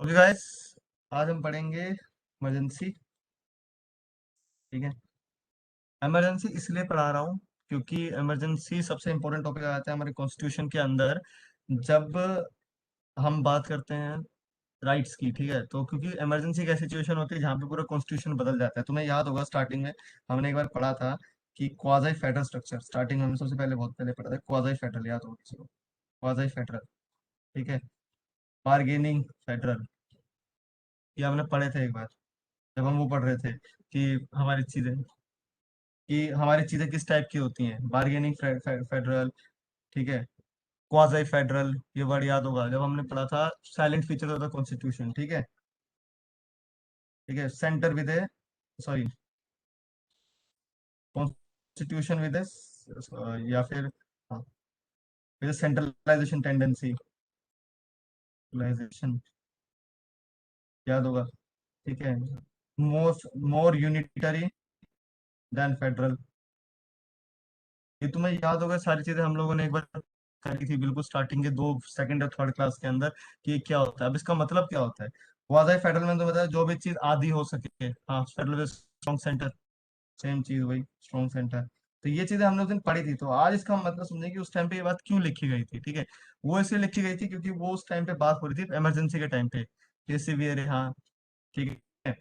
Okay guys, आज हम पढ़ेंगे इमरजेंसी। ठीक है। इमरजेंसी इसलिए पढ़ा रहा हूँ क्योंकि इमरजेंसी सबसे इंपॉर्टेंट टॉपिक आता है हमारे कॉन्स्टिट्यूशन के अंदर। जब हम बात करते हैं राइट्स की, ठीक है, तो क्योंकि इमरजेंसी एक ऐसी सिचुएशन होती है जहाँ पे पूरा कॉन्स्टिट्यूशन बदल जाता है। तुम्हें याद होगा स्टार्टिंग में हमने एक बार पढ़ा था कि क्वाजी फेडरल स्ट्रक्चर। स्टार्टिंग में हमने सबसे पहले बहुत पहले पढ़ा था क्वाजी फेडरल, याद होगा किसी को? क्वाजी फेडरल, ठीक है। बार्गेनिंग फेडरल, ये हमने पढ़े थे एक बार जब हम वो पढ़ रहे थे कि हमारी चीजें किस टाइप की होती हैं। बार्गेनिंग फेडरल, ठीक है। क्वाजी फेडरल, ये वर्ड याद होगा जब हमने पढ़ा था silent feature of the constitution, ठीक है। ठीक है, center with a, sorry, constitution with a, या फिर हाँ, विद सेंट्रलाइजेशन टेंडेंसी, याद होगा, ठीक है। मोर मोर यूनिटरी देन फेडरल, ये तुम्हें याद होगा। सारी चीजें हम लोगों ने एक बार करी थी बिल्कुल स्टार्टिंग के दो सेकंड और थर्ड क्लास के अंदर कि ये क्या होता है। अब इसका मतलब क्या होता है? क्वाज़ी फेडरल में तो बताया जो भी चीज आधी हो सके। हाँ, फेडरल स्ट्रॉन्ग सेंटर, सेम चीज वही स्ट्रॉन्ग सेंटर। तो ये चीजें हमने उस दिन पढ़ी थी। तो आज इसका मतलब समझे कि उस टाइम पे ये बात क्यों लिखी गई थी, ठीक है। वो इसलिए लिखी गई थी क्योंकि वो उस टाइम पे बात हो रही थी इमरजेंसी के टाइम पे, ये सीवियर है, हाँ, ठीक है।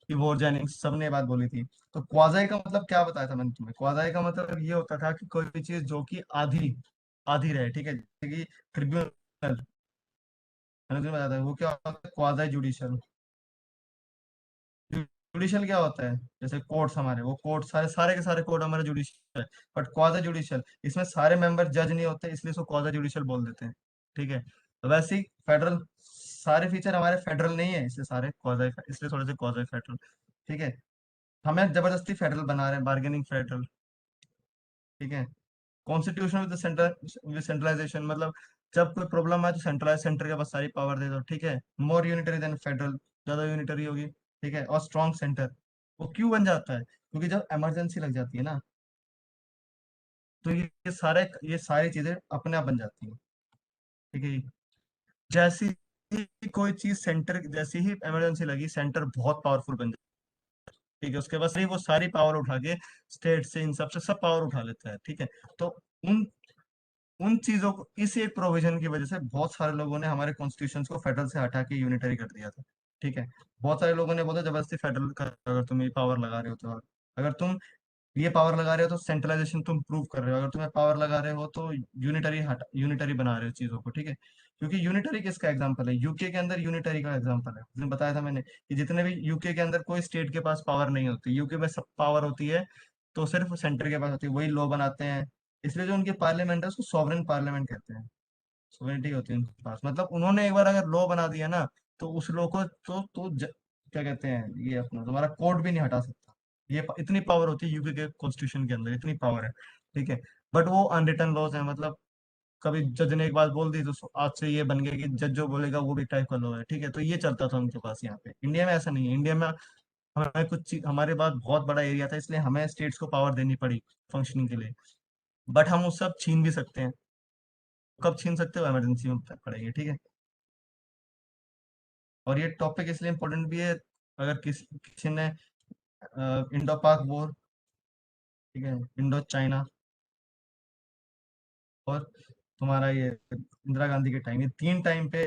कि वो जेनिंग्स सबने ये बात बोली थी। तो क्वाजाई का मतलब क्या बताया था मैंने तुम्हें? क्वाजाई का मतलब ये होता था कि कोई भी चीज जो कि आधी आधी रहे, ठीक है। जैसे कि ट्रिब्यूनल, मैंने तुम्हें बताया था वो क्या होता है, क्वाजाई जुडिशियल। जुडिशियल क्या होता है? जैसे कोर्ट्स हमारे, वो कोर्ट सारे सारे के सारे कोर्ट हमारे जुडिशियल है। बट क्वाजा जुडिशियल, इसमें सारे मेंबर जज नहीं होते, इसलिए इसको क्वाजा जुडिशियल बोल देते हैं, ठीक है। तो वैसे ही फेडरल, सारे फीचर हमारे फेडरल नहीं है, इसलिए सारे क्वाजा, इसलिए थोड़े से क्वाजा फेडरल, ठीक है। हमें जबरदस्ती फेडरल बना रहे हैं, बार्गेनिंग फेडरल, ठीक है। Constitution with centre, with centralisation, मतलब जब कोई प्रॉब्लम है तो सेंट्रलाइज, सेंटर के पास सारी पावर दे दो, ठीक है। मोर यूनिटरी देन फेडरल, ज्यादा यूनिटरी होगी, ठीक है। और स्ट्रॉन्ग सेंटर, वो क्यों बन जाता है? क्योंकि जब इमरजेंसी लग जाती है ना, तो ये सारी चीजें अपने आप बन जाती हैं, ठीक है। जैसी ही कोई चीज सेंटर, जैसी ही इमरजेंसी लगी, सेंटर बहुत पावरफुल बन जाती है, ठीक है। उसके बाद से वो सारी पावर उठा के स्टेट से, इन सबसे सब पावर उठा लेता है, ठीक है। तो उन उन चीजों को, इस एक प्रोविजन की वजह से बहुत सारे लोगों ने हमारे कॉन्स्टिट्यूशन को फेडरल से हटा के यूनिटरी कर दिया था, ठीक है। बहुत सारे लोगों ने बोला जबरदस्ती फेडरल का, अगर तुम ये पावर लगा रहे हो तो, अगर तुम ये पावर लगा रहे हो तो सेंट्रलाइजेशन तुम प्रूव कर रहे हो, अगर तुम्हें पावर लगा रहे हो तो यूनिटरी बना रहे हो चीजों को, ठीक है। क्योंकि यूनिटरी किसका एग्जांपल है? यूके के अंदर यूनिटरी का एग्जांपल है। उसने बताया था मैंने कि जितने भी यूके के अंदर कोई स्टेट के पास पावर नहीं होती, यूके में सब पावर होती है तो सिर्फ सेंटर के पास होती है, वही लॉ बनाते हैं। इसलिए जो उनकी पार्लियामेंट है उसको सॉवरेन पार्लियामेंट कहते हैं। सोवेनिटी होती है उनके पास, मतलब उन्होंने एक बार अगर लॉ बना दिया ना, तो उस लॉ को क्या कहते हैं, ये अपना तुम्हारा कोर्ट भी नहीं हटा सकता। इतनी पावर होती है यूके के कॉन्स्टिट्यूशन के अंदर, इतनी पावर है, ठीक है। बट वो अनरिटन लॉज है, मतलब कभी जज ने एक बात बोल दी तो आज से ये बन गया कि जज जो बोलेगा वो भी टाइप का लॉ है, ठीक है। तो ये चलता था उनके पास। यहाँ पे इंडिया में ऐसा नहीं है। इंडिया में हमें हमारे पास बहुत बड़ा एरिया था, इसलिए हमें स्टेट्स को पावर देनी पड़ी फंक्शनिंग के लिए। बट हम उस सब छीन भी सकते हैं। कब छीन सकते हो? इमरजेंसी में पड़ेंगे, ठीक है। और ये टॉपिक इसलिए इम्पोर्टेंट भी है, अगर किसी ने इंडो पाक वॉर, ठीक है, इंडो चाइना, और तुम्हारा ये इंदिरा गांधी के टाइम, ये तीन टाइम पे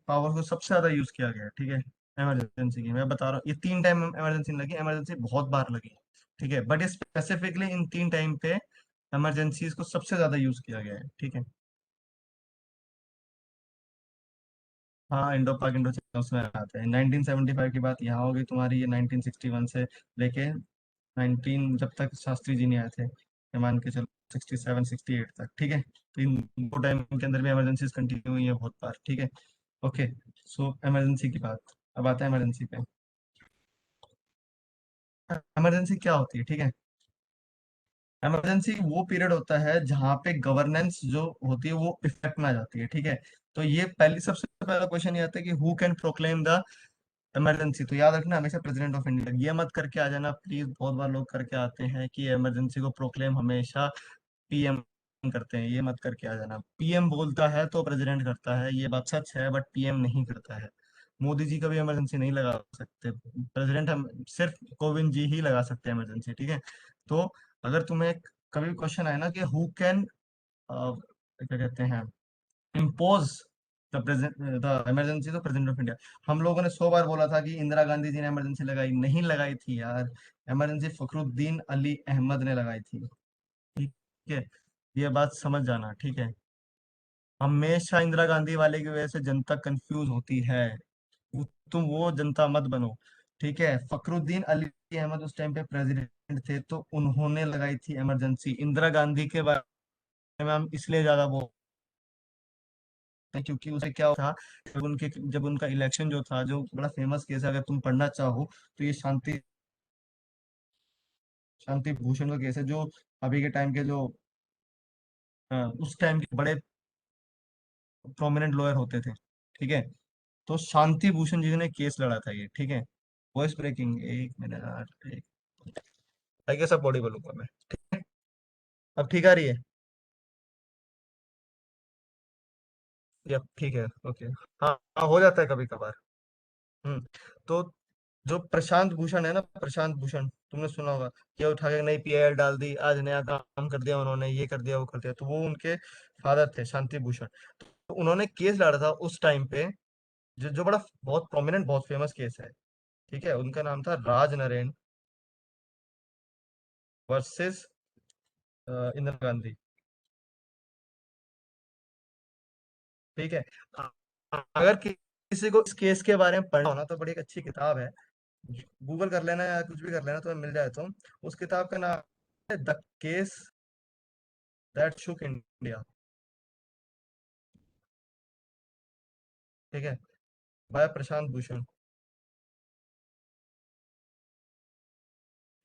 पावर को सबसे ज्यादा यूज किया गया है, ठीक है। इमरजेंसी की मैं बता रहा हूँ, ये तीन टाइम इमरजेंसी लगी, इमरजेंसी बहुत बार लगी, ठीक है। बट स्पेसिफिकली इन तीन टाइम पे इमरजेंसीज को सबसे ज्यादा यूज किया गया है, ठीक है। हाँ, इंडो पाक इंडो चाइना उसमें आते हैं। 1975 की बात यहाँ होगी तुम्हारी, ये 1961 से लेके जब तक शास्त्री जी नहीं आए थे, ये मान के चलो 67 68 तक, ठीक है। तो इन दो टाइम के अंदर भी इमरजेंसीज कंटिन्यू हुई है बहुत बार, ठीक है। ओके, सो इमरजेंसी की बात, अब आता है इमरजेंसी पे। इमरजेंसी क्या होती है, ठीक है। इमरजेंसी वो पीरियड होता है जहाँ पे गवर्नेंस जो होती है वो इफेक्ट में आ जाती है, ठीक है। तो ये पहली, सबसे पहला क्वेश्चन ये आता है कि who can proclaim the emergency. तो याद रखना हमेशा प्रेसिडेंट ऑफ इंडिया, ये मत करके आ जाना प्लीज। बहुत बार लोग करके आते हैं कि इमरजेंसी को प्रोक्लेम हमेशा पीएम करते हैं, ये मत करके आ जाना। पीएम बोलता है तो प्रेसिडेंट करता है, ये बात सच है, बट पीएम नहीं करता है। मोदी जी कभी इमरजेंसी नहीं लगा सकते, प्रेसिडेंट हम सिर्फ कोविंद जी ही लगा सकते हैं इमरजेंसी, ठीक है। तो अगर तुम्हें कभी क्वेश्चन आए ना कि हु कैन क्या कहते हैं इम्पोज द इमरजेंसी, तो प्रेसिडेंट ऑफ इंडिया। हम लोगों ने 100 बार बोला था कि इंदिरा गांधी जी ने इमरजेंसी लगाई, नहीं लगाई थी यार। इमरजेंसी फखरुद्दीन अली अहमद ने लगाई थी, ठीक है। ये बात समझ जाना, ठीक है। हमेशा इंदिरा गांधी वाले की वजह से जनता कंफ्यूज होती है, तुम वो जनता मत बनो, ठीक है। फखरुद्दीन अली अहमद उस टाइम पे प्रेसिडेंट थे, तो उन्होंने लगाई थी इमरजेंसी। इंदिरा गांधी के बारे में हम इसलिए ज्यादा बोलते हैं क्योंकि उसे क्या था, जब उनका इलेक्शन जो था, जो बड़ा फेमस केस है, अगर तुम पढ़ना चाहो तो ये शांति भूषण का केस है, जो अभी के टाइम के जो उस टाइम के बड़े प्रोमिनेंट लॉयर होते थे, ठीक है। तो शांति भूषण जी ने केस लड़ा था ये, ठीक है। वॉइस ब्रेकिंग, एक मिनट, एक, आई गेस अब ऑडिबल होगा मैं, ठीक है। अब ठीक आ रही है, या ठीक है, ओके। हाँ हाँ, हो जाता है कभी कभार। हम्म। तो जो प्रशांत भूषण है ना, प्रशांत भूषण, तुमने सुना होगा, ये उठा के नई पीआईएल डाल दी, आज नया काम कर दिया उन्होंने, ये कर दिया वो कर दिया, तो वो उनके फादर थे शांति भूषण। तो उन्होंने केस लड़ा था उस टाइम पे, जो बड़ा बहुत प्रोमिनेंट बहुत फेमस केस है, ठीक है। उनका नाम था राज नरेन वर्सेस इंदिरा गांधी, ठीक है। अगर किसी को इस केस के बारे में पढ़ना हो ना, तो बड़ी एक अच्छी किताब है, गूगल कर लेना या कुछ भी कर लेना, तुम्हें मिल जाए तो। उस किताब का नाम है the case that Shuk India, ठीक है, बाय प्रशांत भूषण।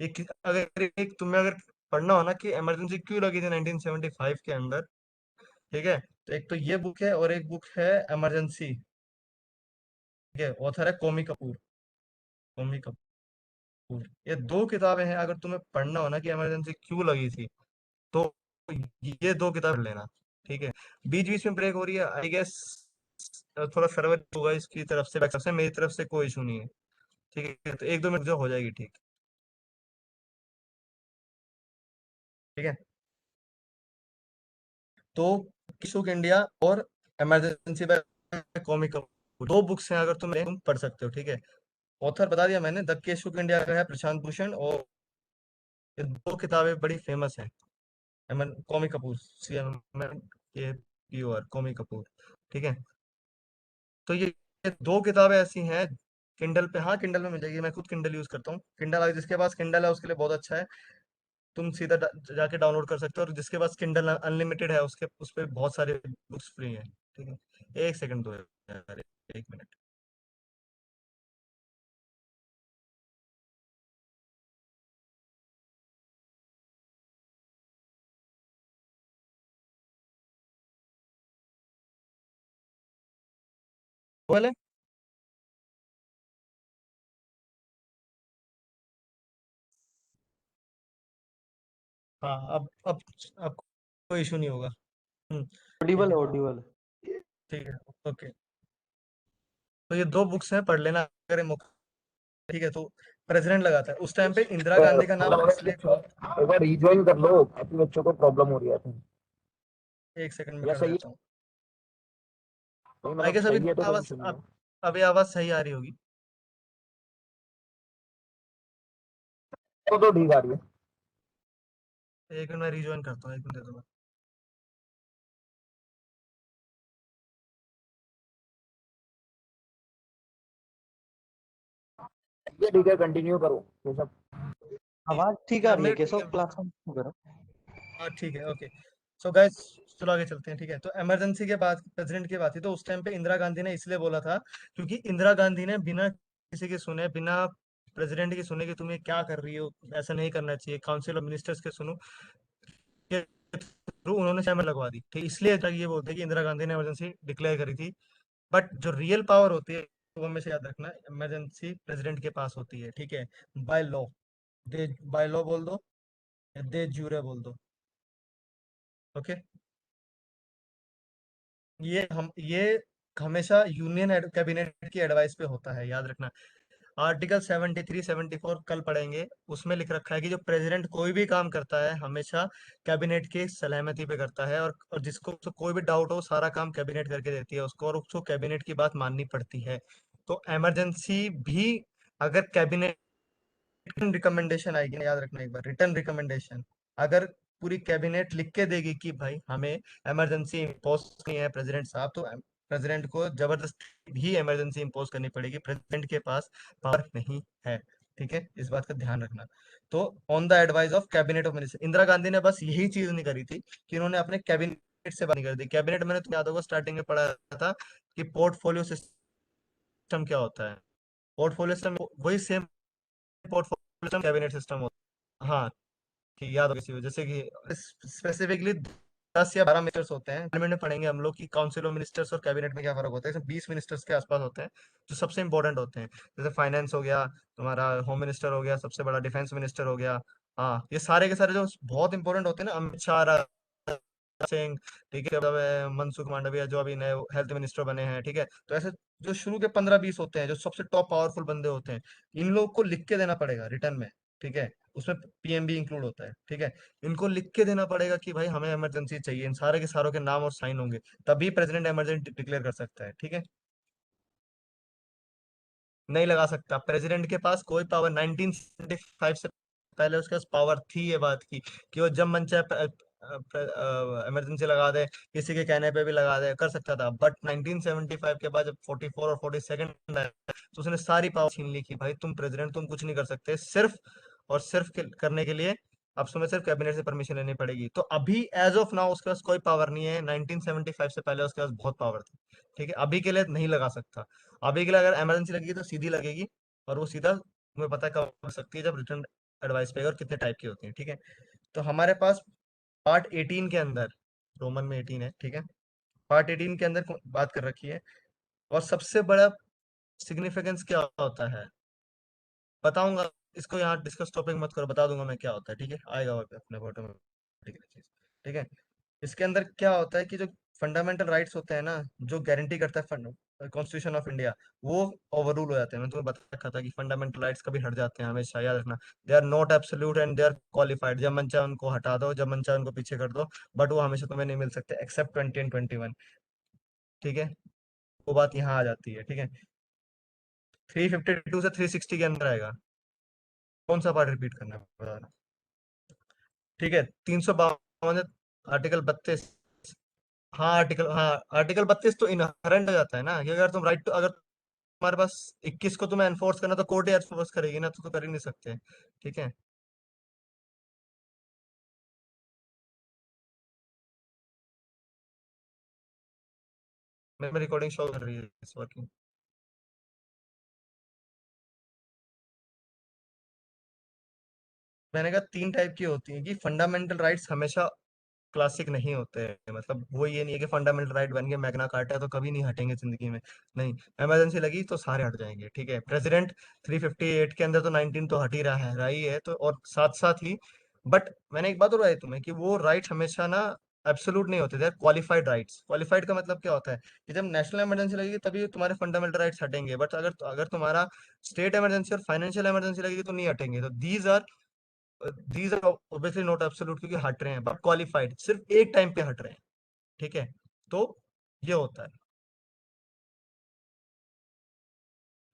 एक तुम्हें अगर पढ़ना हो ना कि इमरजेंसी क्यों लगी थी 1975 के अंदर, ठीक है, तो एक तो ये बुक है, और एक बुक है इमरजेंसी, ठीक है, ऑथर है कौमी कपूर, कौमी कपूर। ये दो किताबें हैं, अगर तुम्हें पढ़ना हो ना कि इमरजेंसी क्यों लगी थी, तो ये दो किताब पढ़ लेना, ठीक है। बीच बीच में ब्रेक हो रही है, आई गेस थोड़ा सर्वर होगा इसकी तरफ से, बैक से, मेरी तरफ से कोई इशू नहीं है, ठीक है। तो एक दो मिनट जो हो जाएगी, ठीक, ठीक है। तो किशुक इंडिया और इमरजेंसी बाय कौमी कपूर, दो बुक्स हैं, अगर तुम पढ़ सकते हो, ठीक है। ऑथर बता दिया मैंने, द केशुक इंडिया का है प्रशांत भूषण, और ये दो किताबें बड़ी फेमस हैं, कौमी कपूर, CMMKPUR, कौमी कपूर, ठीक है। तो ये दो किताबें ऐसी हैं, किंडल पे, हाँ किंडल में मिल जाएगी, मैं खुद किंडल यूज करता हूँ। किंडल, जिसके पास किंडल है उसके लिए बहुत अच्छा है, तुम सीधा जाके डाउनलोड कर सकते हो, और जिसके पास किंडल अनलिमिटेड है उसके उस पे बहुत सारे बुक्स फ्री हैं, ठीक है। एक सेकंड दो यार, एक मिनट। बोले, हाँ अब कोई इशू नहीं होगा। ठीक ऑडिबल है है, ऑडिबल। ठीक है, ओके। तो ये दो बुक्स हैं, पढ़ लेना अगर ये मौका, ठीक है। तो प्रेसिडेंट लगाता है उस टाइम पे, इंदिरा गांधी का नाम इसलिए, एक बार रिज्वाइन कर लो, अपने बच्चों को प्रॉब्लम हो रही है तो। एक सेकंड में या कर सही देता हूँ। है, नहीं आई मतलब गेस अभी सही है तो आवाज, टेंशन नहीं है। अब अभी आवाज सही आ रही होगी। तो ठीक आ रही है। एक मिनट, मैं रिज्वाइन करता हूँ, एक मिनट दे दो। ठीक है कंटिन्यू करो ये सब। आवाज ठीक आ या रही है मेरे ठीक केशव, है, प्लेटफॉर्म करो। हाँ ठीक है, ओके। सो गाइस, चलो आगे चलते हैं, ठीक है। तो इमरजेंसी के बाद प्रेसिडेंट की बात थी, तो उस टाइम पे इंदिरा गांधी ने इसलिए बोला था क्योंकि इंदिरा गांधी ने बिना किसी के सुने, बिना प्रेसिडेंट के सुने कि तुम ये क्या कर रही हो, ऐसा नहीं करना चाहिए, काउंसिल ऑफ मिनिस्टर्स के सुनो के थ्रू उन्होंने समय लगवा दी, ठीक। इसलिए तक ये बोलते हैं कि इंदिरा गांधी ने इमरजेंसी डिक्लेयर करी थी, बट जो रियल पावर होती है, वो हमेशा याद रखना, इमरजेंसी प्रेसिडेंट के पास होती है, ठीक है, by law. They by law बोल दो, या दे जूरे बोल दो, ओके, ये हमेशा यूनियन कैबिनेट की एडवाइस पे होता है, याद रखना। आर्टिकल 73 74 कल पढ़ेंगे, उसमें लिख रखा है कि जो प्रेसिडेंट कोई भी काम करता है हमेशा कैबिनेट की सहमति पे करता है, और जिसको तो कोई भी डाउट हो सारा काम कैबिनेट करके देती है उसको, और उसको कैबिनेट की बात माननी पड़ती है। तो इमरजेंसी भी अगर कैबिनेट रिटर्न रिकमेंडेशन आएगी ना, याद रखना एक बार, रिटर्न रिकमेंडेशन, अगर पूरी कैबिनेट लिख के देगी कि भाई हमें इमरजेंसी इम्पोज नहीं है प्रेसिडेंट साहब, तो प्रेसिडेंट को जबरदस्ती भी इमरजेंसी इम्पोज करनी पड़ेगी, प्रेसिडेंट के पास पावर नहीं है। ठीक है, इस बात का ध्यान रखना। तो on the advice of cabinet of minister, Indira Gandhi ने बस यही चीज नहीं करी थी कि उन्होंने अपने कैबिनेट से बात नहीं कर दी। कैबिनेट मैंने तुम्हें याद होगा स्टार्टिंग में पढ़ा था कि पोर्टफोलियो सिस्टम क्या होता है। पोर्टफोलियो सिस्टम वही same portfolio system cabinet system होता है। हाँ, कि याद हो किसी को, जैसे कि स्पेसिफिकली 10 या 12 मिनिस्टर्स होते हैं, पार्लियामेंट में पढ़ेंगे हम लोग कि काउंसिल ऑफ मिनिस्टर्स और कैबिनेट में क्या फर्क होता है। इसमें 20 मिनिस्टर्स के आसपास होते हैं जो सबसे इंपॉर्टेंट होते हैं। जैसे फाइनेंस हो गया, तुम्हारा होम मिनिस्टर हो गया, सबसे बड़ा डिफेंस मिनिस्टर हो गया। हाँ, ये सारे के सारे जो बहुत इंपॉर्टेंट होते हैं ना, अमित शाह, सिंह, ठीक है, मतलब मनसुख मांडविया जो अभी नए हेल्थ मिनिस्टर बने हैं, ठीक है। तो ऐसे जो शुरू के 15-20 होते हैं, जो सबसे टॉप पावरफुल बंदे होते हैं, इन लोग को लिख के देना पड़ेगा रिटर्न में। ठीक है, उसमें पीएम भी इंक्लूड होता है। ठीक है, इनको लिख के देना पड़ेगा कि भाई हमें इमरजेंसी चाहिए, इन सारे के सारों के नाम और साइन होंगे, तभी प्रेसिडेंट इमरजेंसी डिक्लेयर कर सकता है। ठीक है, नहीं लगा सकता, प्रेसिडेंट के पास कोई पावर 1975 से पहले उसके पास पावर थी ये बात की कि वो जब मन चाहे इमरजेंसी लगा दे, किसी के कहने पे भी लगा दे, कर सकता था। बट 1975 के बाद जब 44 और 42 आया, तो उसने सारी पावर छीन ली कि भाई तुम प्रेसिडेंट, तुम कुछ नहीं कर सकते, सिर्फ और सिर्फ करने के लिए अब तुम्हें सिर्फ कैबिनेट से परमिशन लेनी पड़ेगी। तो अभी एज ऑफ नाउ उसके पास कोई पावर नहीं है, 1975 से पहले उसके पास बहुत पावर थी। ठीक है, अभी के लिए नहीं लगा सकता। अभी के लिए अगर इमरजेंसी लगेगी तो सीधी लगेगी, और वो सीधा तुम्हें पता है कब लग सकती है, जब रिटर्न एडवाइस पे और कितने टाइप की होती है। ठीक है, तो हमारे पास पार्ट 18 के अंदर, रोमन में 18 है, ठीक है, पार्ट 18 के अंदर बात कर रखी है। और सबसे बड़ा सिग्निफिकेंस क्या होता है बताऊंगा, इसको यहाँ डिस्कस टॉपिक मत करो, बता दूंगा मैं क्या होता है। ठीक है, आएगा वहाँ पे अपने बॉटम में चीज। ठीक है, इसके अंदर क्या होता है कि जो फंडामेंटल राइट्स होते हैं ना, जो गारंटी करता है कॉन्स्टिट्यूशन ऑफ इंडिया, वो ओवर रूल हो जाते हैं। मैंने तुम्हें बता रखा था कि फंडामेंटल राइट्स कभी हट जाते हैं, हमेशा याद रखना। They are not absolute and they are qualified, जब मन चाहे उनको हटा दो, जब मन चाहे उनको पीछे कर दो, बट वो हमेशा तुम्हें नहीं मिल सकते एक्सेप्ट 20 एंड 21। ठीक है, वो बात यहाँ आ जाती है। ठीक है, 352 से 360 के अंदर आएगा। कौन सा पार्ट रिपीट करना है बताना। ठीक है, 352, आर्टिकल 32। हाँ आर्टिकल, हाँ आर्टिकल 32 तो इनहेरेंट हो जाता है ना, कि अगर तुम राइट, अगर तुम्हारे पास 21 को तुम्हें एनफोर्स करना तो कोर्ट ही एनफोर्स करेगी ना, तो कर ही नहीं सकते। ठीक है, मेरी रिकॉर्डिंग शो कर रही है इस बार की। मैंने कहा 3 टाइप की होती है, कि फंडामेंटल राइट्स हमेशा क्लासिक नहीं होते हैं, मतलब वो ये नहीं है कि फंडामेंटल राइट बन के मैग्ना कार्टा है तो कभी नहीं हटेंगे जिंदगी में। नहीं, इमरजेंसी लगी तो सारे हट जाएंगे। ठीक है, प्रेसिडेंट 358 के अंदर तो 19 तो हट ही रही है तो, और साथ साथ ही, बट मैंने एक बात और बताई तुम्हें कि वो राइट हमेशा ना एब्सोल्यूट नहीं होते, they are qualified rights. Qualified का मतलब क्या होता है कि जब नेशनल इमरजेंसी लगेगी तभी तुम्हारे फंडामेंटल राइट्स हटेंगे, बट अगर अगर तुम्हारा स्टेट इमरजेंसी और फाइनेंशियल इमरजेंसी लगेगी तो नहीं हटेंगे। तो these are obviously not absolute, क्योंकि हट रहे हैं, बट क्वालिफाइड सिर्फ एक टाइम पे हट रहे हैं। ठीक है, तो ये होता है।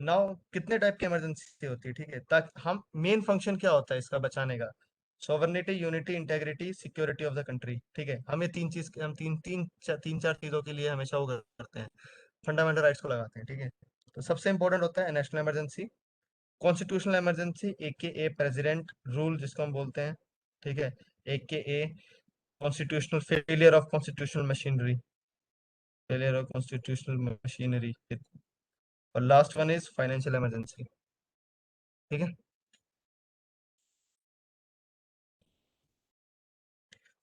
नाउ कितने टाइप की इमरजेंसी होती है, ठीक है, ताकि हम, मेन फंक्शन क्या होता है इसका बचाने का, sovereignty, unity, integrity, security of the country. ठीक है, हम ये तीन चीज, हम तीन चार चीजों के लिए हमेशा वो करते हैं, फंडामेंटल राइट्स को लगाते हैं। ठीक है, तो सबसे इंपॉर्टेंट होता है नेशनल इमरजेंसी, कॉन्स्टिट्यूशनल इमरजेंसी ए के ए प्रेसिडेंट रूल जिसको हम बोलते हैं। ठीक है, A K A constitutional failure of constitutional machinery, failure of constitutional machinery, और last one is financial emergency. ठीक है,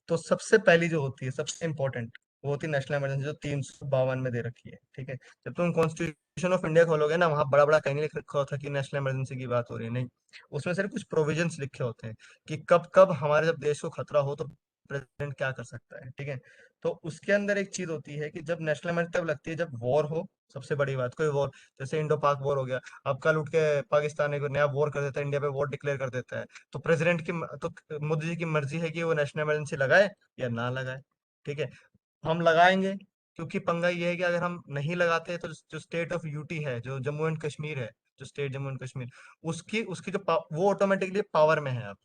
तो सबसे पहली जो होती है, सबसे इंपॉर्टेंट, वो होती है नेशनल इमरजेंसी, जो 352 में दे रखी है। ठीक है, जब तुम कॉन्स्टिट्यूशन ऑफ इंडिया खोलोगे ना, वहां बड़ा बड़ा कहीं नहीं लिख रखा होता कि नेशनल इमरजेंसी की बात हो रही है, नहीं, उसमें सिर्फ कुछ प्रोविजंस लिखे होते हैं कि कब कब हमारे जब देश को खतरा हो तो प्रेसिडेंट क्या कर सकता है, ठीक है। तो उसके अंदर एक चीज होती है कि जब नेशनल असेंबली तब लगती है जब वॉर हो, सबसे बड़ी बात, कोई वॉर, जैसे इंडो पाक वॉर हो गया, अब कल उठ के पाकिस्तान एक नया वॉर कर देता है, इंडिया पे वॉर डिक्लेयर कर देता है, तो प्रेसिडेंट की तो मोदी जी की मर्जी है कि वो नेशनल इमरजेंसी लगाए या ना लगाए, ठीक है। हम लगाएंगे, क्योंकि पंगा ये है कि अगर हम नहीं लगाते तो जो स्टेट ऑफ यूटी है, जो जम्मू एंड कश्मीर है, जो स्टेट जम्मू एंड कश्मीर, उसकी उसकी जो वो ऑटोमेटिकली पावर में है अब,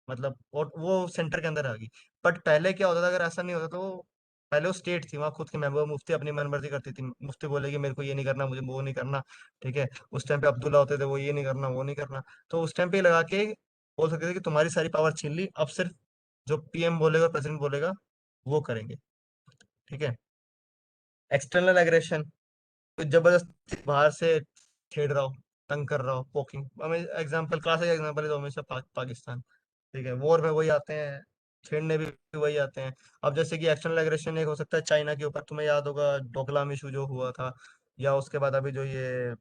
मतलब और वो सेंटर के अंदर आ गई। बट पहले क्या होता था, अगर ऐसा नहीं होता तो पहले वो स्टेट थी, वहाँ खुद के मेंबर मुफ्ती अपनी मनमर्जी करती थी, मुफ्ती बोलेगी मेरे को ये नहीं करना, मुझे वो नहीं करना, ठीक है। उस टाइम पे अब्दुल्ला होते थे, वो ये नहीं करना, वो नहीं करना, तो उस टाइम पे लगा के बोल सकते थे कि तुम्हारी सारी पावर छीन ली, अब सिर्फ जो पीएम बोलेगा, प्रेसिडेंट बोलेगा, वो करेंगे, ठीक है। एक्सटर्नल एग्रेशन, कोई जबरदस्ती बाहर से छेड़ रहा हो, तंग कर रहा हो, पोकिंग, हमें एग्जांपल, क्लासिक एग्जांपल है तो हमेशा पाकिस्तान, ठीक है। वॉर में वही आते हैं, छेड़ने भी वही आते हैं। अब जैसे कि एक्सटर्नल एग्रेशन एक हो सकता है चाइना के ऊपर, तुम्हें याद होगा डोकलाम इशू जो हुआ था, या उसके बाद अभी जो ये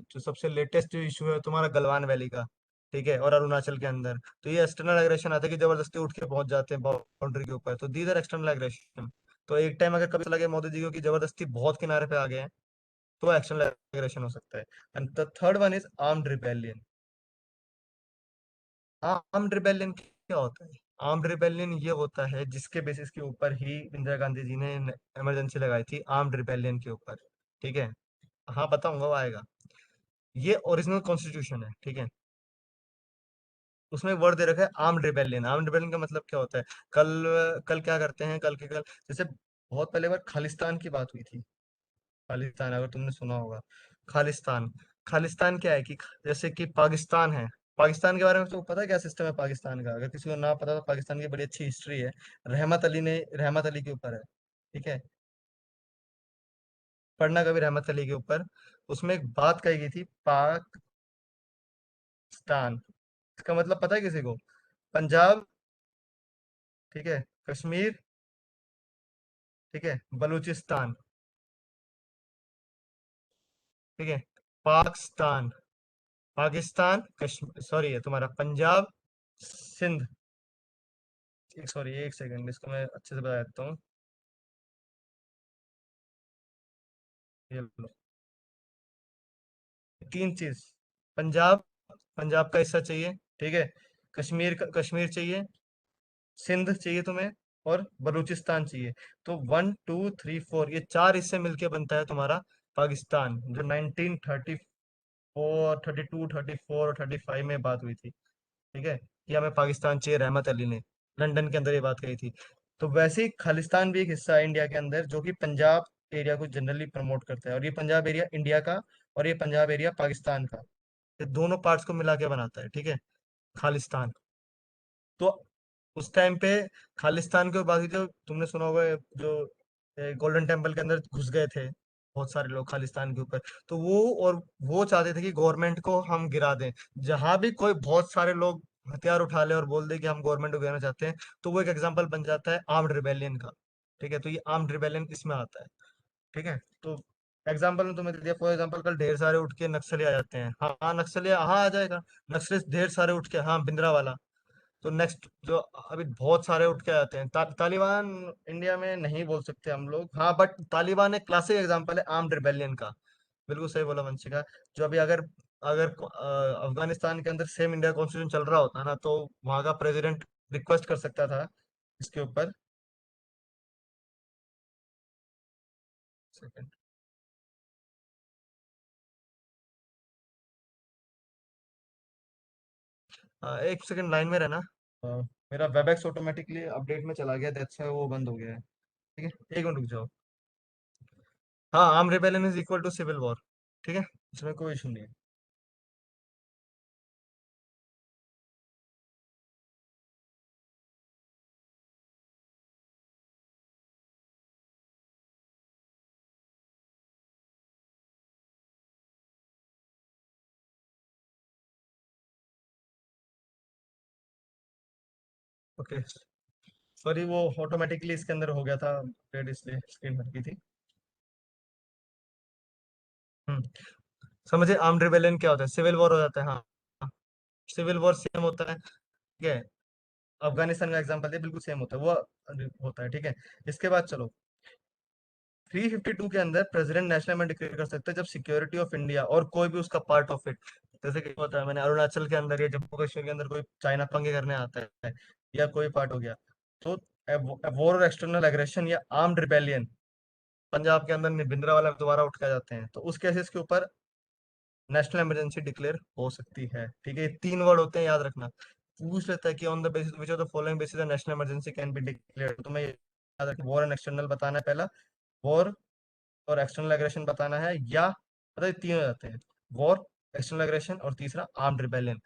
जो सबसे लेटेस्ट इशू है तुम्हारा गलवान वैली का, ठीक है, और अरुणाचल के अंदर, तो ये एक्सटर्नल एग्रेशन आता है कि जबरदस्ती उठ के पहुंच जाते हैं बाउंड्री के ऊपर, तो दीज आर एक्सटर्नल एग्रेशन। तो एक टाइम अगर कभी लगे मोदी जी को कि जबरदस्ती बहुत किनारे पे आ गए हैं, तो एक्शनल एग्रेशन हो सकता है। And the third one is armed rebellion. Armed rebellion क्या होता है? आर्म्ड रिबेलियन ये होता है जिसके बेसिस के ऊपर ही इंदिरा गांधी जी ने इमरजेंसी लगाई थी, आर्म्ड रिबेलियन के ऊपर, ठीक है। हाँ बताऊंगा, वो आएगा। ये ओरिजिनल कॉन्स्टिट्यूशन है, ठीक है। उसमें वर्ड दे रखा है आर्म्ड रिबेलियन। आर्म्ड रिबेलियन का मतलब क्या होता है? कल कल क्या करते हैं, कल के कल, जैसे बहुत पहले बार खालिस्तान की बात हुई थी, खालिस्तान अगर तुमने सुना होगा, खालिस्तान, खालिस्तान क्या है कि जैसे कि पाकिस्तान है, पाकिस्तान के बारे में तो पता है क्या सिस्टम है पाकिस्तान का? अगर किसी को ना पता तो पाकिस्तान की बड़ी अच्छी हिस्ट्री है, रहमत अली के ऊपर है, ठीक है। पढ़ना कभी रहमत अली के ऊपर, उसमें एक बात कही गई थी, पाकिस्तान, इसका मतलब पता है किसी को? पंजाब, ठीक है, कश्मीर, ठीक है, बलूचिस्तान, ठीक है, पाकिस्तान, पाकिस्तान, कश्मीर, सॉरी है तुम्हारा पंजाब, सिंध, एक सॉरी एक सेकंड, इसको मैं अच्छे से बता देता हूँ। ये लो, तीन चीज, पंजाब, पंजाब का हिस्सा चाहिए, ठीक है, कश्मीर चाहिए, सिंध चाहिए तुम्हें, और बलूचिस्तान चाहिए। तो 1 2 3 4 ये चार हिस्से मिलके बनता है तुम्हारा पाकिस्तान, जो 1934, 32, 34 और 35 में बात हुई थी, ठीक है, कि हमें पाकिस्तान चाहिए, रहमत अली ने लंदन के अंदर ये बात कही थी। तो वैसे ही खालिस्तान भी एक हिस्सा है इंडिया के अंदर, जो कि पंजाब एरिया को जनरली प्रमोट करता है, और ये पंजाब एरिया इंडिया का, और ये पंजाब एरिया पाकिस्तान का, ये दोनों पार्ट्स को मिला के बनाता है, ठीक है, खालिस्तान। तो उस टाइम पे खालिस्तान के बाद जो तुमने सुना होगा, जो गोल्डन टेम्पल के अंदर घुस गए थे बहुत सारे लोग खालिस्तान के ऊपर, तो वो चाहते थे कि गवर्नमेंट को हम गिरा दें। जहां भी कोई बहुत सारे लोग हथियार उठा ले और बोल दे कि हम गवर्नमेंट को गिराना चाहते हैं, तो वो एक एग्जांपल बन जाता है आर्म्ड रिबेलियन का, ठीक है। तो ये आर्म्ड रिबेलियन इसमें आता है, ठीक है। तो एग्जाम्पल में तुम्हें दे दिया, फॉर एग्जाम्पल कल ढेर सारे उठ के नक्सली आ जाते हैं, हाँ हाँ नक्सली हाँ आ जाएगा, नक्सली ढेर सारे उठ के, हाँ बिंद्रा वाला। तो नेक्स्ट जो अभी बहुत सारे उठ के आते हैं, तालिबान इंडिया में नहीं बोल सकते हम लोग, हाँ, बट तालिबान एक क्लासिक एग्जांपल है आर्म्ड रिबेलियन का। बिल्कुल सही बोला वंशिका। जो अभी अगर अगर अफगानिस्तान के अंदर सेम इंडिया कॉन्स्टिट्यूशन चल रहा होता ना, तो वहां का प्रेसिडेंट रिक्वेस्ट कर सकता था इसके ऊपर। सेकंड, एक सेकंड लाइन में रहना। अ, मेरा वेबएक्स ऑटोमेटिकली अपडेट में चला गया, दैट्स व्हाई वो बंद हो गया है, ठीक है, एक मिनट रुक जाओ। हाँ, arm rebellion is equal to civil war, ठीक है, इसमें कोई इशू नहीं है। ओके, सॉरी वो ऑटोमेटिकली इसके अंदर हो गया था अपडेट, इसलिए स्क्रीन भर गई थी। हम्म, समझे आर्म्ड रिबेलियन क्या होता है? सिविल वॉर हो जाता है, हाँ, सिविल वॉर सेम होता है, ठीक है। अफगानिस्तान का एग्जांपल दिया, बिल्कुल सेम होता है वो, होता है, ठीक है। इसके बाद चलो, 352 के अंदर प्रेसिडेंट नेशनल अमेंडमेंट डिक्लेयर कर सकते हैं जब सिक्योरिटी ऑफ इंडिया और कोई भी उसका पार्ट ऑफ इट, जैसे कि होता है मैंने अरुणाचल के अंदर या जम्मू कश्मीर के अंदर कोई चाइना पंगे करने आता है, या कोई पार्ट हो गया, तो वॉर और एक्सटर्नल एग्रेशन या आर्म्ड रिबेलियन, पंजाब के अंदर भिंडरावाला दोबारा उठ के आ जाते हैं, तो उस केसेस के ऊपर नेशनल इमरजेंसी डिक्लेयर हो सकती है, ठीक है। ये तीन वर्ड होते हैं, याद रखना। पूछ लेता है कि on the basis which of the following basis the national emergency can be declared, तो मैं याद रखना, वॉर एंड एक्सटर्नल बताना है पहला, वॉर और एक्सटर्नल एग्रेशन बताना है, या मतलब ये तीन हो जाते हैं, वॉर, एक्सटर्नल एग्रेशन और तीसरा armed rebellion.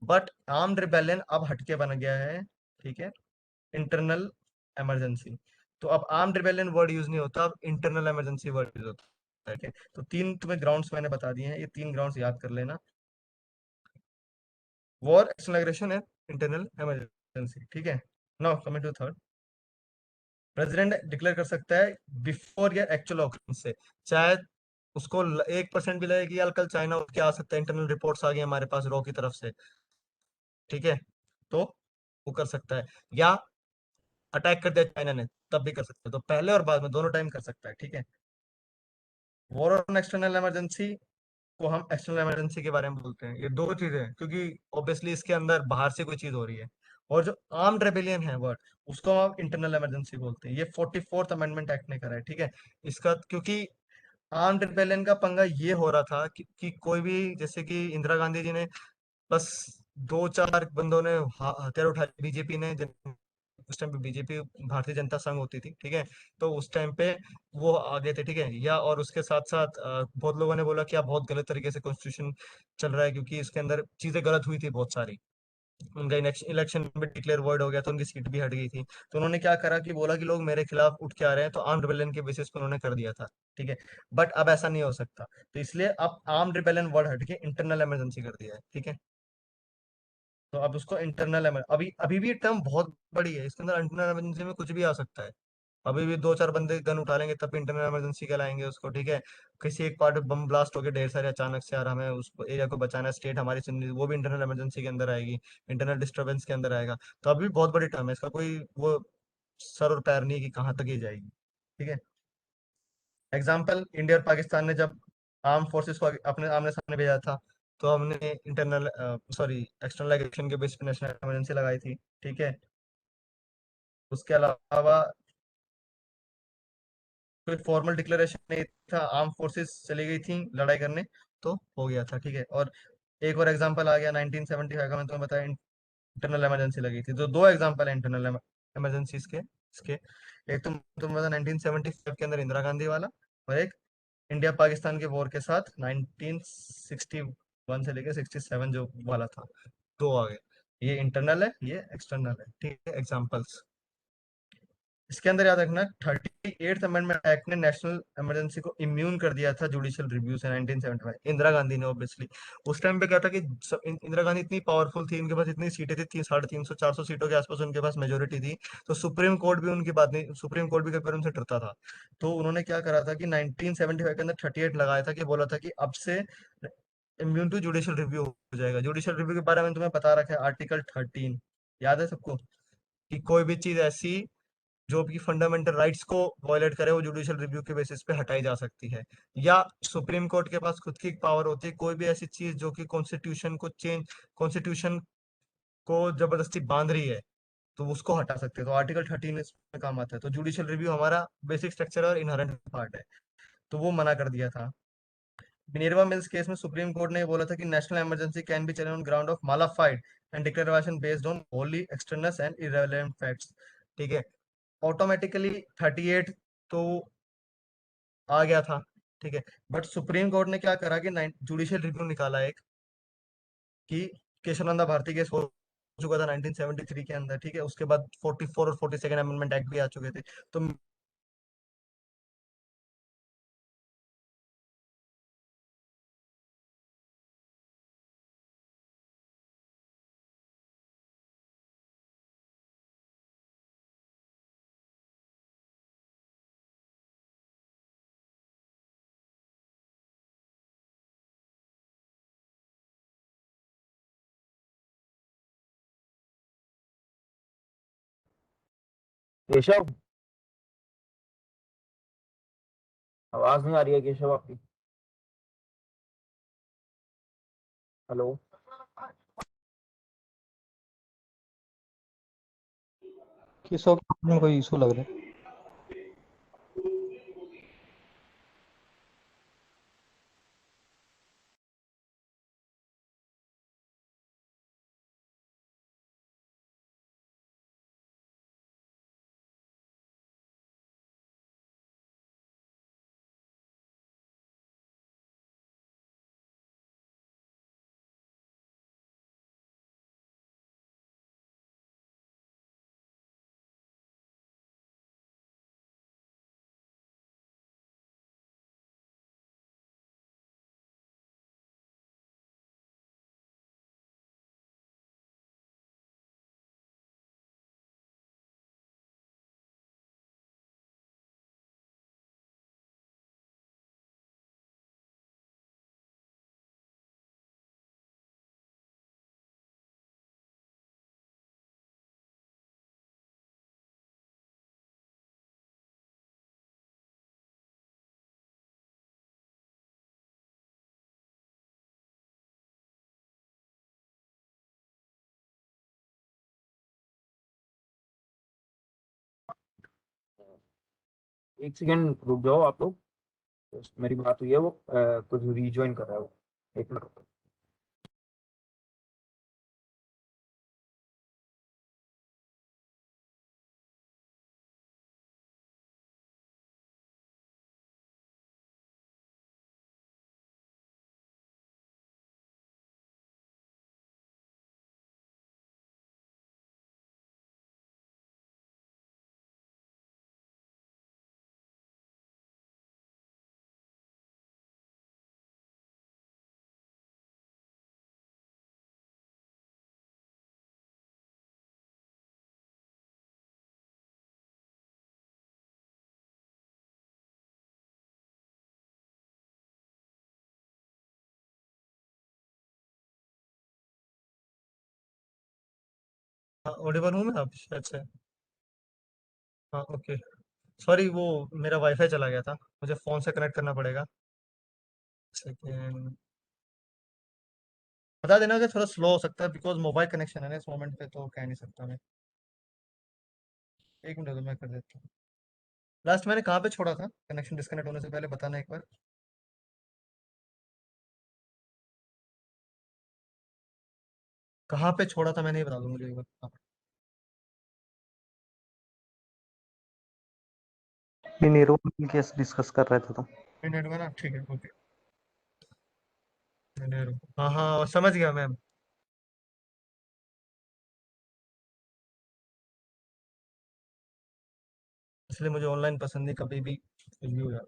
But armed rebellion अब हटके बन गया है, ठीक है, इंटरनल इमरजेंसी। तो अब आर्म्ड रिबेलियन वर्ड यूज नहीं होता, अब इंटरनल इमरजेंसी वर्ड यूज होता है, ठीक है। तो तीन तुम्हें ग्राउंड्स मैंने बता दिए हैं, ये तीन ग्राउंड्स याद कर लेना, war, external aggression and internal emergency, ठीक है। Now coming to third, president declare कर सकता है बिफोर या एक्चुअल ऑकरेंस से, चाहे उसको 1% भी लगे कि यार कल चाइना उठ के आ सकता है, इंटरनल रिपोर्ट्स आ गई हमारे पास रॉ की तरफ से, ठीक है, तो वो कर सकता है, या अटैक कर दिया चाइना ने, तब भी कर सकता है, तो पहले और बाद में दोनों टाइम कर सकता है, ठीक है। वॉर और एक्सटर्नल इमरजेंसी को हम एक्सटर्नल इमरजेंसी के बारे में बोलते हैं, ये दो चीजें हैं, क्योंकि ऑब्वियसली इसके अंदर बाहर से कोई चीज हो रही है। और जो आर्म्ड रेबेलियन है वर्ड, उसको हम इंटरनल इमरजेंसी बोलते हैं, ये 44th अमेंडमेंट एक्ट ने करा है, ठीक है। इसका क्योंकि आर्म्ड रिबेलियन का पंगा ये हो रहा था कि कोई भी, जैसे कि इंदिरा गांधी जी ने बस दो चार बंदों ने हथियार उठाए, बीजेपी ने उस टाइम पे बीजेपी भारतीय जनता संघ होती थी, ठीक है, तो उस टाइम पे वो आगे थे, ठीक है, या और उसके साथ साथ बहुत लोगों ने बोला कि आप बहुत गलत तरीके से कॉन्स्टिट्यूशन चल रहा है, क्योंकि इसके अंदर चीजें गलत हुई थी बहुत सारी, उनका इलेक्शन में डिक्लेयर वर्ड हो गया, तो उनकी सीट भी हट गई थी, तो उन्होंने क्या करा कि बोला कि लोग मेरे खिलाफ उठ के आ रहे हैं, तो आर्म्ड रिबेलियन के बेसिस पे उन्होंने कर दिया था, ठीक है। बट अब ऐसा नहीं हो सकता, तो इसलिए अब आर्म्ड रिबेलियन वर्ड हट के इंटरनल इमरजेंसी कर दिया है, ठीक है। तो अब उसको इंटरनल अभी अभी भी टर्म बहुत बड़ी है, इसके अंदर इंटरनल इमरजेंसी में कुछ भी आ सकता है, अभी भी दो चार बंदे गन उठा लेंगे तब भी इंटरनल इमरजेंसी कहलाएंगे उसको, ठीक है। किसी एक पार्ट में बम ब्लास्ट हो गया ढेर सारे अचानक से, और हमें उस एरिया को बचाना है, स्टेट हमारी सुन रही है, वो भी इंटरनल इमरजेंसी के अंदर आएगी, इंटरनल डिस्टर्बेंस के अंदर आएगा। तो अभी बहुत बड़ी टर्म है, इसका कोई वो सर और पैर नहीं है कि कहाँ तक ये जाएगी, ठीक है। एग्जाम्पल, इंडिया और पाकिस्तान ने जब आर्म फोर्सेस को अपने आमने सामने भेजा था, तो हमने इंटरनल सॉरी एक्सटर्नल एग्रेशन के बेस पे नेशनल इमरजेंसी लगाई थी, ठीक है। उसके अलावा कोई फॉर्मल डिक्लेरेशन नहीं था, आर्म फोर्सेस चली गई थी लड़ाई करने, तो हो गया था, ठीक है। और एक और एग्जांपल आ गया 1975 का, मैं तुम्हें बताया, इंटरनल इमरजेंसी लगी थी, तो दो एग्जांपल है इंटरनल इमरजेंसी के इसके, एक तुम बता 1975 के अंदर इंदिरा गांधी वाला, और एक इंडिया पाकिस्तान के वॉर के साथ 1961 से लेकर 67 जो वाला था, दो आ गए, ये इंटरनल है, ये एक्सटर्नल है, ठीक है, एग्जांपल्स। इसके अंदर याद रखना, 38th अमेंडमेंट एक्ट ने नेशनल इमरजेंसी को इम्यून कर दिया था जुडिशियल रिव्यू से 1975, इंदिरा गांधी ने ऑब्वियसली। उस टाइम पे क्या था कि इंदिरा गांधी इतनी पावरफुल थी, उनके पास इतनी सीटें थी, 350 400 सीटों के आसपास उनके पास मेजोरिटी थी, तो सुप्रीम कोर्ट भी उनकी बात नहीं, सुप्रीम कोर्ट भी कभी उनसे डरता था। तो उन्होंने क्या करा था कि 1975 के अंदर 38 लगाया था, कि बोला था कि अब से इम्यून टू जुडिशियल रिव्यू हो जाएगा। जुडिशियल रिव्यू के बारे में तुम्हें बता रखा है आर्टिकल 13, याद है सबको, कि कोई भी चीज ऐसी जो भी फंडामेंटल राइट्स को वायलेट करे वो जुडिशियल रिव्यू के बेसिस पे हटाई जा सकती है, या सुप्रीम कोर्ट के पास खुद की एक पावर होती है, कोई भी ऐसी चीज जो कि कॉन्स्टिट्यूशन को जबरदस्ती बांध रही है, तो उसको हटा सकते हैं, तो आर्टिकल 13 इसमें काम आता है। तो जुडिशियल रिव्यू हमारा बेसिक स्ट्रक्चर और इनहेरेंट पार्ट है, तो वो मना कर दिया था। मिनेर्वा मिल्स केस में सुप्रीम कोर्ट ने ये बोला था कि national emergency can be challenge on ground of malafide and declaration based on wholly extraneous and irrelevant facts, ठीक है। ऑटोमेटिकली 38 तो आ गया था, ठीक है। बट सुप्रीम कोर्ट ने क्या करा कि जुडिशियल रिव्यू निकाला एक, कि केशवानंदा भारती केस हो चुका था 1973 के अंदर, ठीक है, उसके बाद 44 और 42nd अमेंडमेंट एक्ट भी आ चुके थे, तो केशव, आवाज नहीं आ रही है केशव आपकी। हेलो। कि सौ में कोई इशू लग रहा है। एक सेकंड रुक जाओ आप लोग। मेरी बात हुई है, वो कुछ रीज्वाइन कर रहा है वो। एक मिनट रुको। हाँ, ऑडिबल हूँ मैं आप शायद से। हाँ ओके। सॉरी वो मेरा वाईफाई चला गया था, मुझे फोन से कनेक्ट करना पड़ेगा। सेकेंड। बता देना कि थोड़ा स्लो हो सकता है बिकॉज मोबाइल कनेक्शन है ना इस मोमेंट पे, तो कह नहीं सकता मैं। एक मिनट तो मैं कर देता हूँ। लास्ट मैंने कहाँ पे छोड़ा था कनेक्शन डिस्कनेक्ट होने से पहले, बताना एक बार। कहाँ पे छोड़ा था मैंने, ये बता दो मुझे एक बार। हाँ, मिनेरो केस डिस्कस कर रहे थे तुम। मिनट में ना, ठीक है ओके। हाँ हाँ समझ गया मैम। इसलिए मुझे ऑनलाइन पसंद नहीं, कभी भी कुछ भी हो जाए।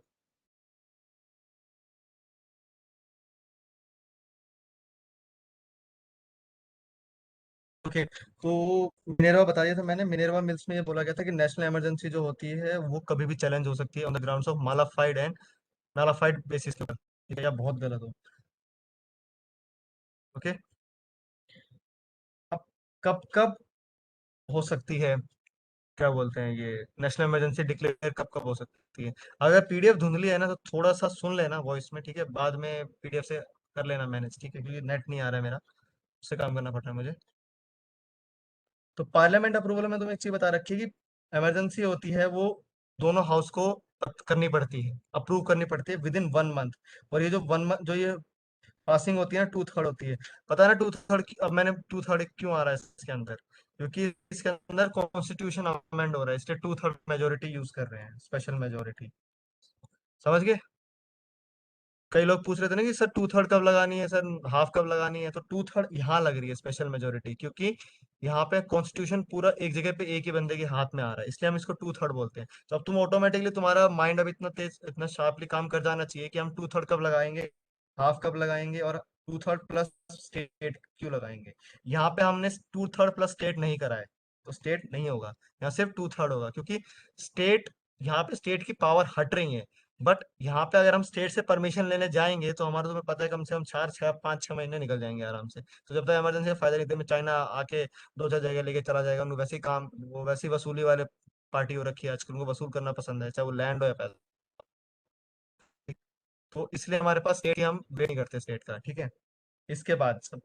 ओके। तो मिनेरवा बता दिया था मैंने। मिनेरवा मिल्स में ये बोला गया था कि नेशनल इमरजेंसी जो होती है वो कभी भी चैलेंज हो सकती है on the grounds of malafide and नालाफाइड बेसिस के ऊपर, ठीक है, या बहुत गलत हो। ओके। अब कब कब हो सकती है, क्या बोलते हैं ये, नेशनल इमरजेंसी डिक्लेयर कब कब हो सकती है। अगर पीडीएफ धुंधली है ना तो थोड़ा सा सुन लेना वॉइस में, ठीक है, बाद में पीडीएफ से कर लेना मैनेज, ठीक है, क्योंकि नेट नहीं आ रहा है मेरा, उससे काम करना पड़ रहा है मुझे। तो पार्लियामेंट अप्रूवल में तुम्हें एक चीज बता रखी है कि इमरजेंसी होती है वो दोनों हाउस को करनी पड़ती है, अप्रूव करनी पड़ती है विद इन 1 मंथ। और ये जो 1 मंथ जो ये पासिंग होती है ना, 2/3 होती है। पता है ना 2/3 की, अब मैंने 2/3 क्यों आ रहा है इसके अंदर, क्योंकि इसके अंदर कॉन्स्टिट्यूशन अमेंड हो रहा है, इसलिए 2/3 मेजोरिटी यूज कर रहे हैं, स्पेशल मेजोरिटी। समझ गए। कई लोग पूछ रहे थे ना कि सर 2/3 कब लगानी है, सर हाफ कब लगानी है, तो 2/3 यहाँ लग रही है स्पेशल मेजोरिटी, क्योंकि यहाँ पे कॉन्स्टिट्यूशन पूरा एक जगह पे एक ही बंदे के हाथ में आ रहा है, इसलिए हम इसको 2/3 बोलते हैं। तो अब तुम ऑटोमेटिकली, तुम्हारा माइंड अब इतना तेज इतना शार्पली काम कर जाना चाहिए कि हम 2/3 कब लगाएंगे, हाफ कब लगाएंगे, और 2/3 प्लस स्टेट क्यों लगाएंगे। यहाँ पे हमने 2/3 प्लस स्टेट नहीं करा है, तो स्टेट नहीं होगा, यहाँ सिर्फ 2/3 होगा, क्योंकि स्टेट, यहाँ पे स्टेट की पावर हट रही है। बट यहाँ पे अगर हम स्टेट से परमिशन लेने जाएंगे तो हमारा, तुम्हें पता है, कम से कम 4 6 5 6 महीने निकल जाएंगे आराम से। तो जब तक इमरजेंसी का फायदा नहीं, मैं चाइना आके 2 4 जगह लेके चला जाएगा, उन्हें वैसे ही काम, वो वैसी वसूली वाले पार्टी हो रखी है आजकल, उनको वसूल करना पसंद है, चाहे वो लैंड हो या पैसा। तो इसलिए हमारे पास स्टेट, हम वेट नहीं करते स्टेट का, ठीक है। इसके बाद सब,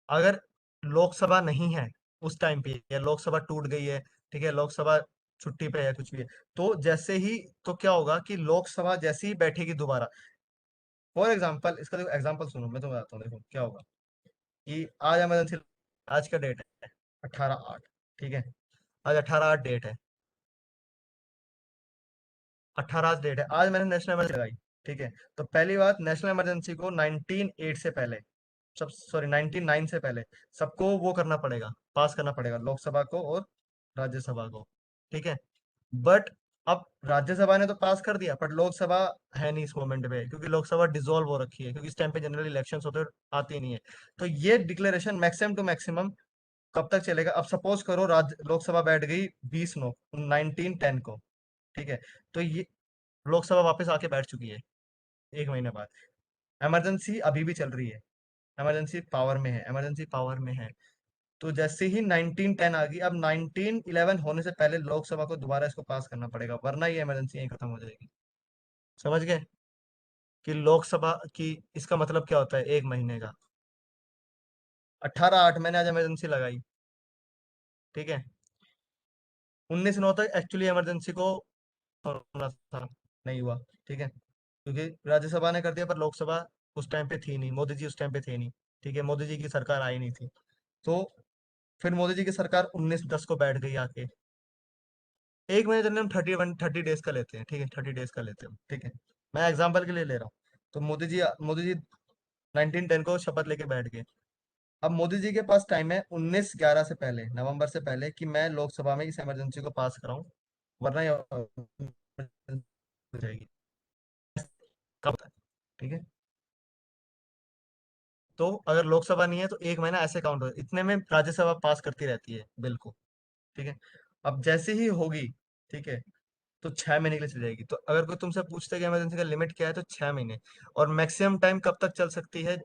अगर लोकसभा नहीं है उस टाइम पे, या लोकसभा टूट गई है, ठीक है, लोकसभा छुट्टी पे है, कुछ भी है, तो जैसे ही, तो क्या होगा कि लोकसभा जैसे ही बैठेगी दोबारा, फॉर एग्जाम्पल, इसका देखो एग्जाम्पल सुनो, मैं तुम्हें बताता हूँ, देखो क्या होगा कि आज इमरजेंसी, आज का डेट है 18/8, ठीक है, आज 18/8 डेट है, 18 डेट है, आज मैंने नेशनल इमरजेंसी लगाई, ठीक है। तो पहली बात, नेशनल इमरजेंसी को 19/8 से पहले, सब सॉरी 19/9 से पहले सबको वो करना पड़ेगा, पास करना पड़ेगा, लोकसभा को और राज्यसभा को, ठीक है। बट अब राज्यसभा ने तो पास कर दिया, बट लोकसभा है नहीं इस मोमेंट पे, क्योंकि लोकसभा डिसॉल्व हो रखी है, क्योंकि इस टाइम पे जनरल इलेक्शंस होते आती नहीं है। तो ये डिक्लेरेशन मैक्सिमम टू मैक्सिमम कब तक चलेगा? अब सपोज करो राज्य लोकसभा बैठ गई 20/9 19/10 को, ठीक है। तो ये लोकसभा वापस आके बैठ चुकी है एक महीने बाद, इमरजेंसी अभी भी चल रही है, इमरजेंसी पावर में है, इमरजेंसी पावर में है। तो जैसे ही 19/10 आ गई, अब 19/11 होने से पहले लोकसभा को दोबारा इसको पास करना पड़ेगा, वरना ये इमरजेंसी यहीं खत्म हो जाएगी। समझ गए कि लोकसभा की, इसका मतलब क्या होता है एक महीने का? 18/8 मैंने आज इमरजेंसी लगाई, ठीक है, 19/9 तक एक्चुअली इमरजेंसी को होना था, नहीं हुआ, ठीक है, क्योंकि राज्यसभा ने कर दिया, पर लोकसभा उस टाइम पे थी नहीं, मोदी जी उस टाइम पे थे नहीं, ठीक है, मोदी जी की सरकार आई नहीं थी। तो फिर मोदी जी की सरकार 19/10 को बैठ गई आके, एक महीने चलने हम 30 डेज का लेते हैं, ठीक है, 30 डेज का लेते हैं, ठीक है, मैं एग्जाम्पल के लिए ले रहा हूँ। तो मोदी जी 19/10 को शपथ लेके बैठ गए। अब मोदी जी के पास टाइम है 19/11 से पहले, नवंबर से पहले, कि मैं लोकसभा में इस इमरजेंसी को पास कराऊं, वरना ये हो जाएगी, कब होता है, ठीक है। तो अगर लोकसभा नहीं है तो एक महीना ऐसे काउंट हो, इतने में राज्यसभा पास करती रहती है बिल को, ठीक है। अब जैसे ही होगी, ठीक है, तो 6 महीने के लिए चल जाएगी। तो अगर कोई तुमसे पूछता है कि इमरजेंसी का लिमिट क्या है, तो 6 महीने। और मैक्सिमम टाइम कब तक चल सकती है?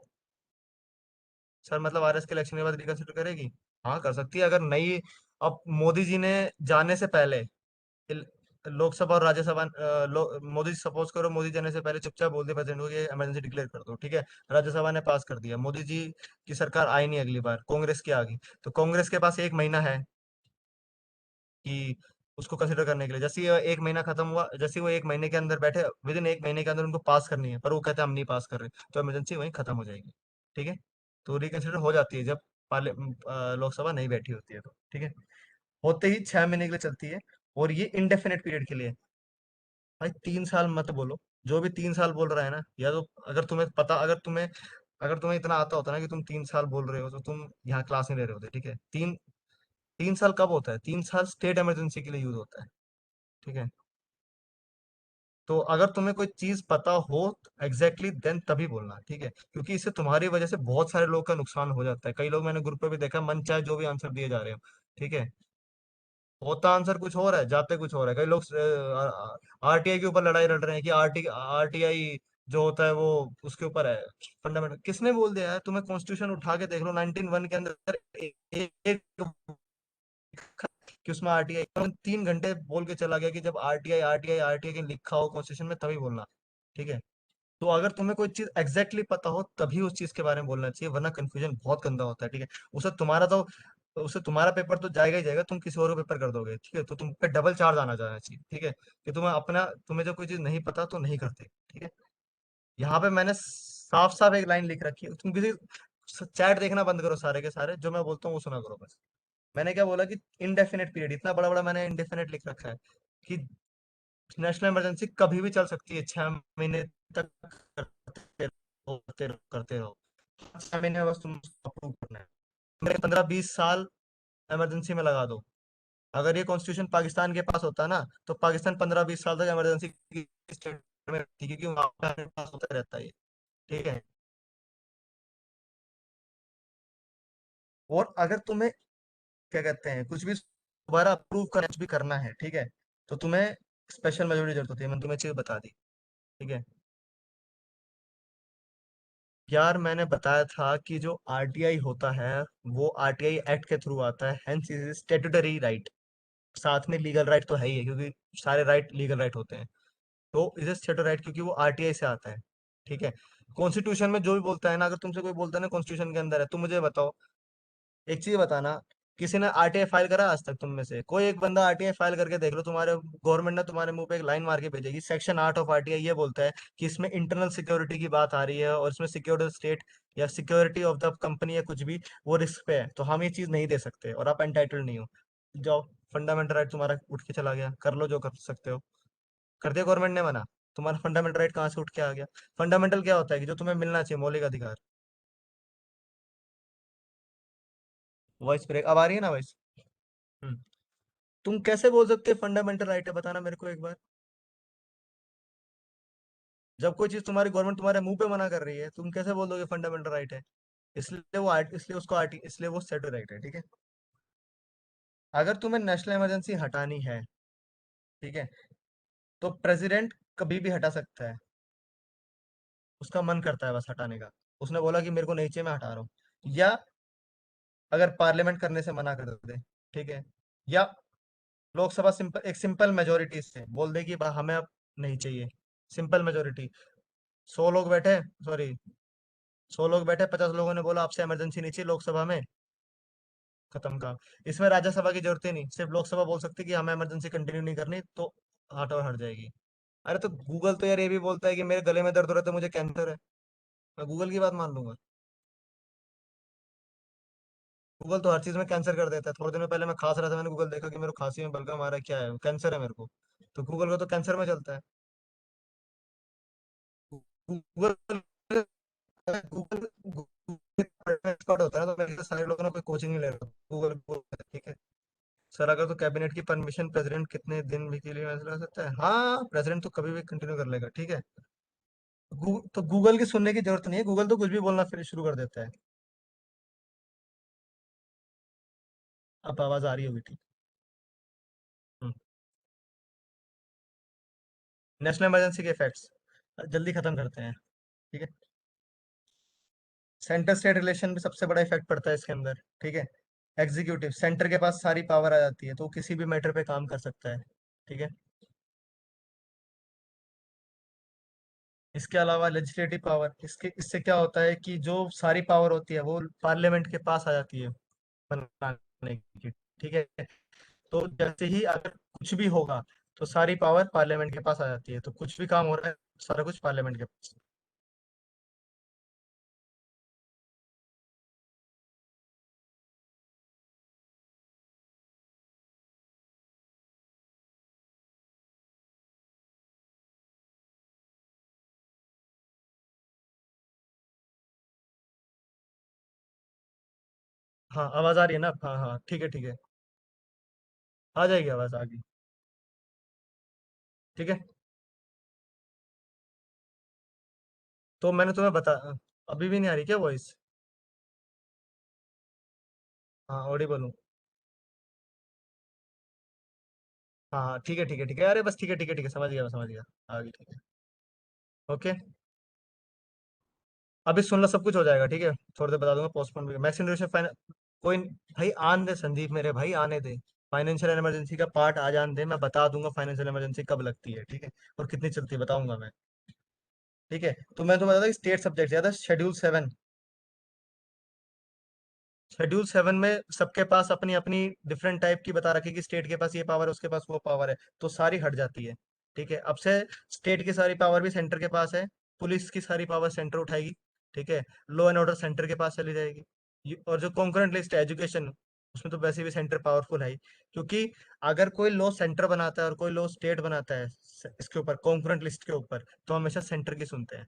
सर मतलब आरएस के इलेक्शन के बाद रिकंसिडर करेगी? हाँ कर सकती है, अगर नई, अब मोदी जी ने जाने से पहले इल- लोकसभा और राज्यसभा, मोदी सपोज करो मोदी जाने से पहले चुपचाप बोल दिया प्रेसिडेंट को कि इमरजेंसी डिक्लेयर कर दो, ठीक है, राज्यसभा ने पास कर दिया, मोदी जी की सरकार आई नहीं, अगली बार कांग्रेस की आ गई, तो कांग्रेस के पास एक महीना है कि उसको कंसिडर करने के लिए। जैसे ये एक महीना खत्म हुआ, जैसे वो एक महीने के अंदर बैठे, विद इन एक महीने के अंदर उनको पास करनी है, पर वो कहते हैं हम नहीं पास कर रहे, तो इमरजेंसी वहीं खत्म हो जाएगी, ठीक है। तो रिकंसिडर हो जाती है जब लोकसभा नहीं बैठी होती है, तो ठीक है, होते ही 6 महीने के लिए चलती है। और ये इंडेफिनेट पीरियड के लिए। भाई 3 साल मत बोलो, जो भी 3 साल बोल रहा है ना, या तो अगर तुम्हें पता, अगर तुम्हें इतना आता होता ना कि तुम 3 साल बोल रहे हो, तो तुम यहाँ क्लास नहीं ले रहे होते, ठीक है। तीन 3 साल कब होता है? 3 साल स्टेट इमरजेंसी के लिए यूज होता है, ठीक है। तो अगर तुम्हें कोई चीज पता हो एग्जैक्टली देन तभी बोलना, ठीक है, क्योंकि इससे तुम्हारी वजह से बहुत सारे लोग का नुकसान हो जाता है। कई लोग मैंने ग्रुप पे भी देखा, मन चाहे जो भी आंसर दिए जा रहे हो, ठीक है, होता आंसर कुछ और है, जाते कुछ और है। कई लोग आरटीआई के ऊपर लड़ाई लड़ रहे हैं कि आरटीआई जो होता है वो उसके ऊपर है, फंडामेंटल। किसने बोल दिया है? तुम्हें कॉन्स्टिट्यूशन उठा के देख लो, 19 1 के अंदर एक कि उसमें आरटीआई, 3 घंटे बोल के चला गया कि जब आरटीआई आरटीआई आरटीआई के लिखा हो कॉन्स्टिट्यूशन में तभी बोलना, ठीक है। तो अगर तुम्हें कोई चीज एग्जैक्टली पता हो तभी उस चीज के बारे में बोलना चाहिए, वरना कंफ्यूजन बहुत गंदा होता है, ठीक है। उसे तुम्हारा पेपर तो जाएगा ही जाएगा, तुम किसी और को पेपर कर दोगे, ठीक है, तो तुम पे डबल चार्ज आना जाना चाहिए, ठीक है, कि तुम्हें जो कोई चीज नहीं पता तो नहीं करते, ठीक है। यहाँ पे मैंने साफ साफ एक लाइन लिख रखी है, तुम किसी चैट देखना बंद करो, सारे के सारे जो मैं बोलता हूँ वो सुना करो बस। मैंने क्या बोला कि इनडेफिनेट पीरियड, इतना बड़ा बड़ा मैंने इनडेफिनेट लिख रखा है कि नेशनल इमरजेंसी कभी भी चल सकती है, 6 महीने तक करते रहो करते रहो करते रहो, 6 महीने में बस तुम अप्रूव करना है। मेरे 15 20 साल इमरजेंसी में लगा दो। अगर ये कॉन्स्टिट्यूशन पाकिस्तान के पास होता ना, तो पाकिस्तान 15 20 साल तक इमरजेंसी की स्टेट में रहती, क्योंकि वहां पे पास होता रहता है ये, ठीक है। और अगर तुम्हें क्या कहते हैं कुछ भी दोबारा अप्रूव करना, कुछ भी करना है, ठीक है, तो तुम्हें स्पेशल मेजोरिटी जरूरत होती है, मैंने तुम्हें चीज बता दी, ठीक है। यार मैंने बताया था कि जो आरटीआई होता है वो आरटीआई एक्ट के थ्रू आता है, हेंस इज स्टेटूटरी राइट, साथ में लीगल राइट तो है ही है, क्योंकि सारे राइट लीगल राइट होते हैं। तो इज स्टेट राइट क्योंकि वो आरटीआई से आता है। ठीक है। कॉन्स्टिट्यूशन में जो भी बोलता है ना, अगर तुमसे कोई बोलता है ना कॉन्स्टिट्यूशन के अंदर है, तुम मुझे बताओ, एक चीज बताना, किसी ने आरटीआई फाइल करा आज तक तुम में से? कोई एक बंदा आरटीआई फाइल करके देख लो, तुम्हारे गवर्नमेंट ने तुम्हारे मुंह पे एक लाइन मार के भेजेगी, सेक्शन 8 ऑफ आरटीआई ये बोलता है कि इसमें इंटरनल सिक्योरिटी की बात आ रही है, और इसमें सिक्योरिटी स्टेट या सिक्योरिटी ऑफ द कंपनी या कुछ भी वो रिस्क पे है, तो हम ये चीज नहीं दे सकते, और आप एंटाइटल्ड नहीं हो। जाओ, फंडामेंटल राइट तुम्हारा उठ के चला गया, कर लो जो कर सकते हो। कर दिया गवर्नमेंट ने मना, तुम्हारा फंडामेंटल राइट कहाँ से उठ के आ गया? फंडामेंटल क्या होता है कि जो तुम्हें मिलना चाहिए, मौलिक अधिकार। वॉइस ब्रेक अब आ रही है ना वॉइस? हम्म। तुम कैसे बोल सकते हो फंडामेंटल राइट है, बताना मेरे को एक बार। जब कोई चीज तुम्हारी गवर्नमेंट तुम्हारे मुंह पे मना कर रही है, तुम कैसे बोल दोगे फंडामेंटल राइट है? इसलिए वो इसलिए उसको आर्टी इसलिए वो स्टेटू राइट है। ठीक है। अगर तुम्हें नेशनल इमरजेंसी हटानी है, ठीक है, तो प्रेसिडेंट कभी भी हटा सकता है, उसका मन करता है बस हटाने का। उसने बोला कि मेरे को नहीं चाहिए, मैं हटा रहा हूँ। या अगर पार्लियामेंट करने से मना कर दे, ठीक है, या लोकसभा सिंपल एक सिंपल मेजोरिटी से बोल दे कि हमें अब नहीं चाहिए, सिंपल मेजोरिटी। 100 लोग बैठे, सॉरी, 100 लोग बैठे, 50 लोगों ने बोला आपसे इमरजेंसी नहीं चाहिए लोकसभा में, खत्म काम। इसमें राज्यसभा की जरूरत ही नहीं, सिर्फ लोकसभा बोल सकती है कि हमें इमरजेंसी कंटिन्यू नहीं करनी, तो हट और हट जाएगी। अरे तो गूगल तो यार ये भी बोलता है कि मेरे गले में दर्द हो रहा है तो मुझे कैंसर है, मैं गूगल की बात मान लूंगा? गूगल तो हर चीज में कैंसर कर देता है। थोड़े दिन पहले मैं खांस रहा था, मैंने गूगल देखा कि मेरे को खांसी में बलगम आ रहा है, क्या है, कैंसर है मेरे को। तो गूगल का तो कैंसर में चलता है। गूगल गूगल एक्सपर्ट होता है ना, तो मेरे से सारे लोगों ने कोई कोचिंग नहीं ले रहा, गूगल ठीक है। सर अगर तो कैबिनेट की परमिशन प्रेसिडेंट कितने दिन भी के लिए वैसे लगा सकता है? हाँ, प्रेसिडेंट तो कभी भी कंटिन्यू कर लेगा। ठीक है। तो गूगल की सुनने की जरूरत नहीं है, गूगल तो कुछ भी बोलना फिर शुरू कर देता है। अब आवाज आ रही होगी, ठीक। हम्म। नेशनल इमरजेंसी के इफेक्ट्स जल्दी खत्म करते हैं। ठीक है। सेंटर स्टेट रिलेशन भी सबसे बड़ा इफेक्ट पड़ता है इसके अंदर। ठीक है। एग्जीक्यूटिव, सेंटर के पास सारी पावर आ जाती है, तो वो किसी भी मैटर पे काम कर सकता है। ठीक है। इसके अलावा लेजिस्लेटिव पावर, इसके इससे क्या होता है कि जो सारी पावर होती है वो पार्लियामेंट के पास आ जाती है बनाने की। ठीक है। तो जैसे ही अगर कुछ भी होगा, तो सारी पावर पार्लियामेंट के पास आ जाती है, तो कुछ भी काम हो रहा है, सारा कुछ पार्लियामेंट के पास। हाँ, आवाज आ रही है ना? हाँ हाँ, ठीक है ठीक है। आ जाएगी आवाज, आ गई। ठीक है। तो मैंने तुम्हें बता, अभी भी नहीं आ रही क्या वॉइस? हाँ, ऑडिबल हूँ। हाँ हाँ, ठीक है ठीक है ठीक है, अरे बस ठीक है ठीक है ठीक है, समझ गया, मैं समझ गया। आ गई, ठीक है। ओके। अभी सुन लो, सब कुछ हो जाएगा, ठीक है। थोड़ी देर बता दूंगा, पोस्टपोन भी मैक्स इंडोनेशिया कोई। भाई आन दे संदीप, मेरे भाई आने दे। फाइनेंशियल इमरजेंसी का पार्ट आ जान दे, मैं बता दूंगा फाइनेंशियल इमरजेंसी कब लगती है, ठीक है, और कितनी चलती है बताऊंगा मैं। ठीक है। तो मैं तुम्हें बता स्टेट सब्जेक्ट ज्यादा, शेड्यूल 7। शेड्यूल 7 में सबके पास अपनी अपनी डिफरेंट टाइप की बता रखी कि स्टेट के पास ये पावर है, उसके पास वो पावर है, तो सारी हट जाती है। ठीक है। अब से स्टेट की सारी पावर भी सेंटर के पास है, पुलिस की सारी पावर सेंटर उठाएगी। ठीक है। लॉ एंड ऑर्डर सेंटर के पास चली जाएगी। और जो कॉन्करेंट लिस्ट है एजुकेशन, उसमें तो वैसे भी सेंटर पावरफुल है ही, क्योंकि अगर कोई लॉ सेंटर बनाता है और कोई लॉ स्टेट बनाता है इसके ऊपर कॉन्करेंट लिस्ट के ऊपर, तो हमेशा सेंटर की सुनते हैं।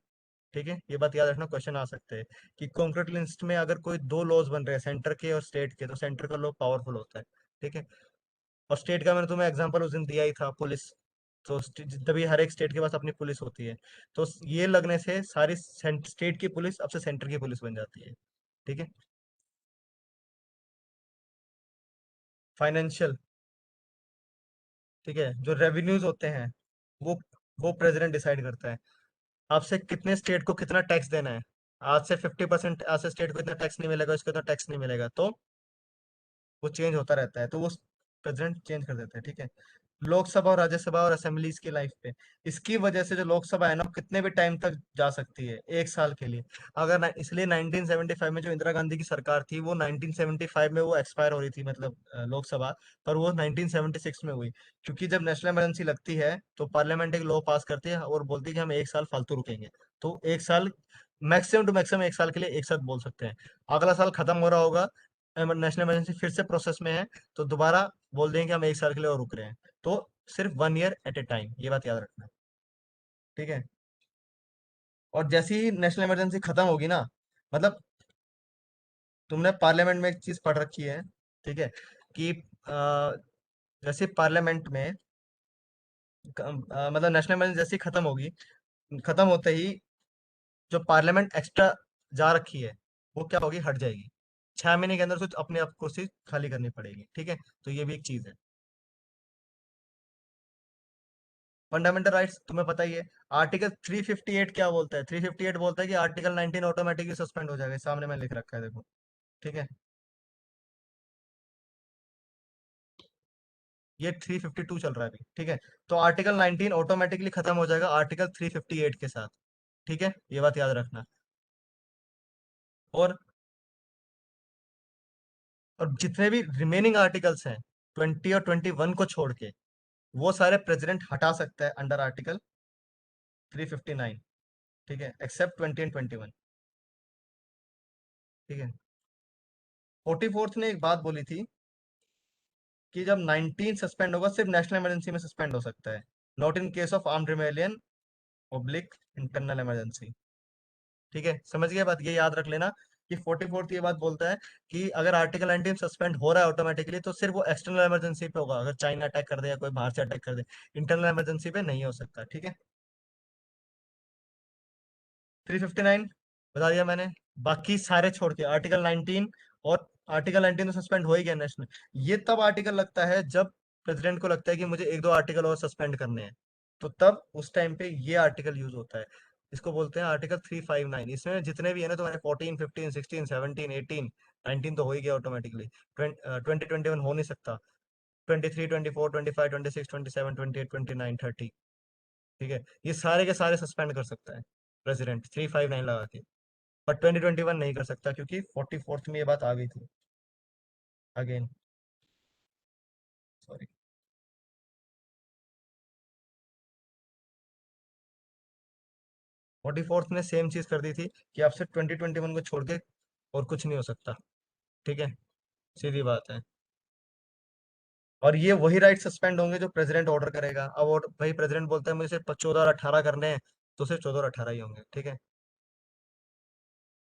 ठीक है, ये बात याद रखना, क्वेश्चन आ सकते हैं कि कॉन्क्रीट लिस्ट में अगर कोई दो लॉज बन रहे हैं सेंटर के और स्टेट के, तो सेंटर का लॉ पावरफुल होता है। ठीक है। और स्टेट का मैंने तुम्हें एग्जांपल उस दिन दिया ही था, पुलिस। तो तभी हर एक स्टेट के पास अपनी पुलिस होती है, तो ये लगने से सारी स्टेट की पुलिस अब से सेंटर की पुलिस बन जाती है। ठीक है। फाइनेंशियल, ठीक है, जो रेवेन्यूज होते हैं, वो वो प्रेसिडेंट डिसाइड करता है आपसे कितने स्टेट को कितना टैक्स देना है। आज से 50%, आज से स्टेट को इतना टैक्स नहीं मिलेगा, इसको इतना टैक्स नहीं मिलेगा, तो वो चेंज होता रहता है। तो वो प्रेसिडेंट चेंज कर देते हैं, ठीक है। लोकसभा और राज्यसभा और असेंबलीज की लाइफ पे, इसकी वजह से जो लोकसभा है ना वो कितने भी टाइम तक जा सकती है, 1 साल के लिए। इसलिए 1975 में जो इंदिरा गांधी की सरकार थी वो 1975 में वो एक्सपायर हो रही थी, मतलब लोकसभा। पर वो 1976 में हुई, क्योंकि जब नेशनल इमरजेंसी लगती है तो पार्लियामेंट एक लॉ पास करती है और बोलती है कि हम 1 साल फालतू रुकेंगे। तो 1 साल, मैक्सिमम टू मैक्सिमम 1 साल के लिए एक साथ बोल सकते हैं। अगला साल खत्म हो रहा होगा, नेशनल इमरजेंसी फिर से प्रोसेस में है, तो दोबारा बोल देंगे कि हम 1 साल के लिए और रुक रहे हैं। तो सिर्फ 1 ईयर एट ए टाइम, ये बात याद रखना, ठीक है। और जैसे ही नेशनल इमरजेंसी खत्म होगी ना, मतलब तुमने पार्लियामेंट में एक चीज पढ़ रखी है, ठीक है, कि जैसे पार्लियामेंट में मतलब नेशनल इमरजेंसी जैसे ही खत्म होगी, खत्म होते ही जो पार्लियामेंट एक्स्ट्रा जा रखी है वो क्या होगी, हट जाएगी। 6 महीने के अंदर कुछ अपने आप को सीट खाली करनी पड़ेगी, ठीक है। तो ये भी एक चीज है। फंडामेंटल राइट्स तुम्हें पता ही है। आर्टिकल 358 क्या बोलता है, 358 बोलता है कि आर्टिकल 19 ऑटोमेटिकली सस्पेंड हो जाएगा, सामने मैं लिख रखा है देखो, ठीक है। ये 352 चल रहा है अभी, ठीक है। तो आर्टिकल 19 ऑटोमेटिकली खत्म हो जाएगा आर्टिकल 358 के साथ, ठीक है, ये बात याद रखना। और और जितने भी रिमेनिंग आर्टिकल्स हैं, 20 और 21 को छोड़ के, वो सारे प्रेसिडेंट हटा सकता है अंडर आर्टिकल 359, ठीक है, एक्सेप्ट 20 एंड 21, ठीक है। 44th ने एक बात बोली थी कि जब 19 सस्पेंड होगा सिर्फ नेशनल इमरजेंसी में सस्पेंड हो सकता है, not in case of armed rebellion oblique internal emergency, ठीक है। समझ गए बात, ये याद रख लेना कि 44th ये बात बोलता है कि अगर आर्टिकल 19 सस्पेंड हो रहा है ऑटोमेटिकली तो सिर्फ वो एक्सटर्नल इमरजेंसी पे होगा, अगर चाइना अटैक कर दे या कोई बाहर से अटैक कर दे, इंटरनल इमरजेंसी पे नहीं हो सकता, ठीक है। 359 बता दिया मैंने। बाकी सारे छोड़ के आर्टिकल 19, और आर्टिकल 19 तो सस्पेंड हो ही गया नेशनल। ये तब आर्टिकल लगता है जब प्रेसिडेंट को लगता है कि मुझे एक दो आर्टिकल और सस्पेंड करने हैं, तो तब उस टाइम पे ये आर्टिकल यूज होता है। इसको बोलते हैं आर्टिकल 359। इसमें जितने भी है ना तुम्हारे 14, 15, 16, 17, 18, 19 तो हो ही गया ऑटोमेटिकली। 2021 हो नहीं सकता। 23, 24, 25, 26, 27, 28, 29, 30, ठीक है, ये सारे के सारे सस्पेंड कर सकता है प्रेसिडेंट 359 लगा के। पर 2021 नहीं कर सकता क्योंकि 44th में ये बात आ गई थी अगेन, सॉरी। 44th ने सेम चीज कर दी थी कि आपसे 2021 को छोड़ के और कुछ नहीं हो सकता, ठीक है, सीधी बात है। और ये वही राइट सस्पेंड होंगे जो प्रेसिडेंट ऑर्डर करेगा। अब और भाई प्रेसिडेंट बोलता है मुझे सिर्फ 14 और 18 करने हैं, तो सिर्फ 14 और 18 ही होंगे, ठीक है।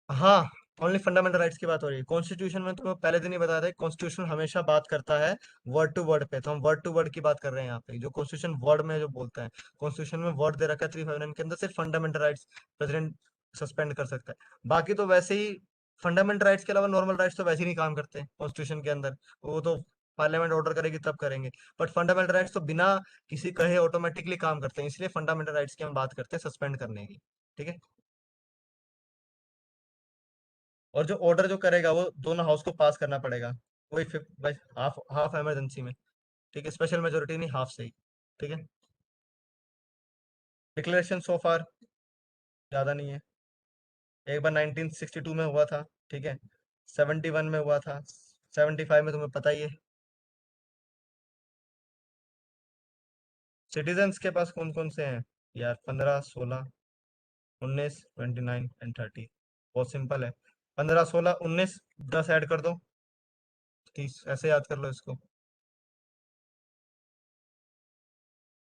हाँ, ओनली फंडामेंटल राइट्स की बात हो रही है। कॉन्स्टिट्यूशन में तुम्हें पहले दिन ही बताया था, कॉन्स्टिट्यूशन हमेशा बात करता है वर्ड टू वर्ड पे, तो हम वर्ड टू वर्ड की बात कर रहे हैं यहाँ पे। जो कॉन्स्टिट्यूशन वर्ड में जो बोलता है, कॉन्स्टिट्यूशन में वर्ड दे रखा है 359 के अंदर, सिर्फ फंडामेंटल राइट्स प्रेसिडेंट सस्पेंड कर सकता है। बाकी तो वैसे ही फंडामेंटल राइट्स के अलावा नॉर्मल राइट्स तो वैसे ही नहीं काम करते कॉन्स्टिट्यूशन के अंदर, वो तो पार्लियामेंट ऑर्डर करेगी तब करेंगे। बट फंडामेंटल राइट्स तो बिना किसी कहे ऑटोमेटिकली काम करते हैं, इसलिए फंडामेंटल राइट्स की हम बात करते हैं सस्पेंड करने की, ठीक है। और जो ऑर्डर जो करेगा वो दोनों हाउस को पास करना पड़ेगा, वही fifth by half, half emergency में, ठीक है, स्पेशल मेजोरिटी नहीं, हाफ से ही, ठीक है। डिक्लेरेशन सो फार ज्यादा नहीं है। एक बार 1962 में हुआ था, ठीक है, 71 में हुआ था, 75 में तुम्हें पता ही है। सिटीजन्स के पास कौन कौन से हैं यार, 15, 16, 19, 29 एंड 30। बहुत सिंपल है, 15, 16, 19, 10 ऐड कर दो, 30, ऐसे याद कर लो इसको।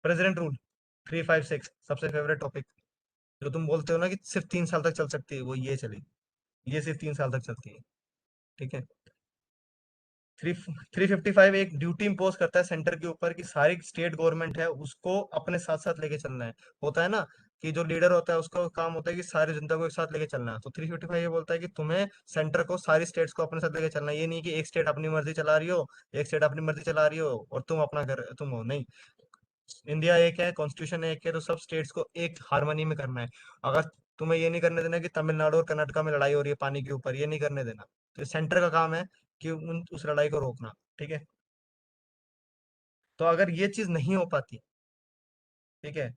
प्रेसिडेंट रूल 356 सबसे फेवरेट टॉपिक, जो तुम बोलते हो ना कि सिर्फ 3 साल तक चल सकती है, वो ये चलेगी, ये सिर्फ 3 साल तक चलती है, ठीक है। 355 एक ड्यूटी इम्पोज करता है सेंटर के ऊपर कि सारी स्टेट गवर्नमेंट है उसको अपने साथ साथ लेके चलना है। होता है ना कि जो लीडर होता है उसका काम होता है कि सारी जनता को एक साथ लेके चलना है, तो 355 ये बोलता है कि तुम्हें सेंटर को सारी स्टेट्स को अपने साथ लेके चलना है। ये नहीं कि एक स्टेट अपनी मर्जी चला रही हो, एक स्टेट अपनी मर्जी चला रही हो और तुम अपना कर तुम हो, नहीं। इंडिया एक है, कॉन्स्टिट्यूशन एक है, तो सब स्टेट्स को एक हारमोनी में करना है। अगर तुम्हें ये नहीं करने देना कि तमिलनाडु और कर्नाटका में लड़ाई हो रही है पानी के ऊपर, ये नहीं करने देना। तो सेंटर का काम है कि उस लड़ाई को रोकना, ठीक है। तो अगर ये चीज नहीं हो पाती, ठीक है,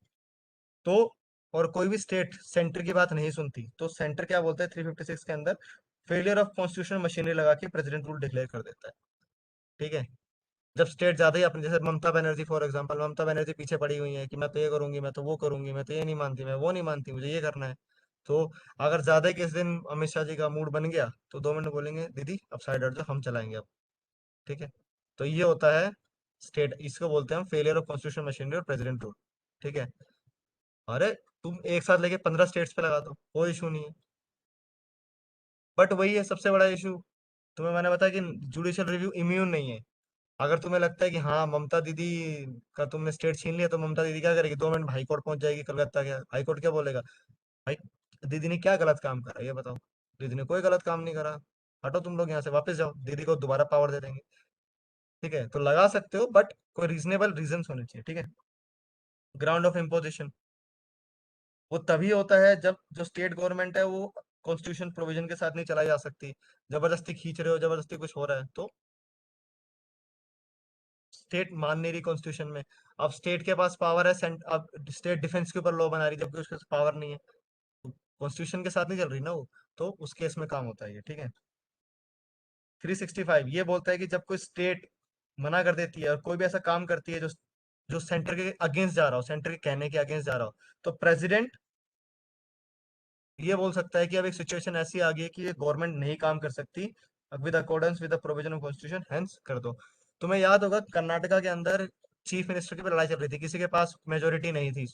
तो और कोई भी स्टेट सेंटर की बात नहीं सुनती, तो सेंटर क्या बोलता है 356 के अंदर, फेलियर ऑफ कॉन्स्टिट्यूशनल मशीनरी लगा के प्रेसिडेंट रूल डिक्लेयर कर देता है। ठीक है, जब स्टेट ज्यादा ही अपने, जैसे ममता बनर्जी फॉर एग्जांपल, ममता बनर्जी पीछे पड़ी हुई है कि मैं तो ये करूंगी, मैं तो वो करूंगी, मैं तो ये नहीं मानती, मैं वो नहीं मानती, मुझे ये करना है। तो अगर ज्यादा ही किस दिन अमित शाह जी का मूड बन गया, तो 2 मिनट बोलेंगे दीदी अब साइड हट जाओ, हम चलाएंगे अब। ठीक है, तो ये होता है स्टेट, इसको बोलते हैं हम फेलियर ऑफ कॉन्स्टिट्यूशन मशीनरी और प्रेसिडेंट रूल। ठीक है, अरे तुम एक साथ लेके 15 स्टेट्स पे लगा दो, कोई इशू नहीं है। बट वही है सबसे बड़ा इशू, तुम्हें मैंने बताया कि जुडिशियल रिव्यू इम्यून नहीं है। अगर तुम्हें लगता है कि हाँ ममता दीदी का तुमने स्टेट छीन लिया, तो ममता दीदी क्या करेगी, 2 मिनट में हाई कोर्ट पहुंच जाएगी कलकत्ता के, हाई कोर्ट क्या बोलेगा, भाई दीदी ने क्या गलत काम करा ये बताओ, दीदी ने कोई गलत काम नहीं करा, हटो तुम लोग यहाँ से, वापस जाओ, दीदी को दोबारा पावर दे देंगे। ठीक है, तो लगा सकते हो बट कोई रीजनेबल रीजन होने चाहिए। ठीक है, ग्राउंड ऑफ इम्पोजिशन वो तभी होता है जब जो स्टेट गवर्नमेंट है वो कॉन्स्टिट्यूशन प्रोविजन के साथ नहीं चलाई जा सकती, जबरदस्ती खींच रहे हो, जबरदस्ती कुछ हो रहा है, तो स्टेट मान नहीं रही कॉन्स्टिट्यूशन में। अब स्टेट के पास पावर है, अब स्टेट डिफेंस के ऊपर लॉ बना रही है, जबकि उसके पास पावर नहीं है, कॉन्स्टिट्यूशन के साथ नहीं चल रही ना वो, तो उस केस में काम होता है ये। ठीक है, 365 ये बोलता है कि जब कोई स्टेट मना कर देती है और कोई भी ऐसा काम करती है जो जो सेंटर के अगेंस्ट जा रहा हो, सेंटर के कहने के अगेंस्ट जा रहा हो, तो प्रेसिडेंट ये बोल सकता है कि अब एक सिचुएशन ऐसी आ गई है कि ये गवर्नमेंट नहीं काम कर सकती with accordance with the provision of constitution, hence कर दो। तुम्हें याद होगा कर्नाटका के अंदर चीफ मिनिस्टर की भी लड़ाई चल रही थी, किसी के पास मेजोरिटी नहीं थी।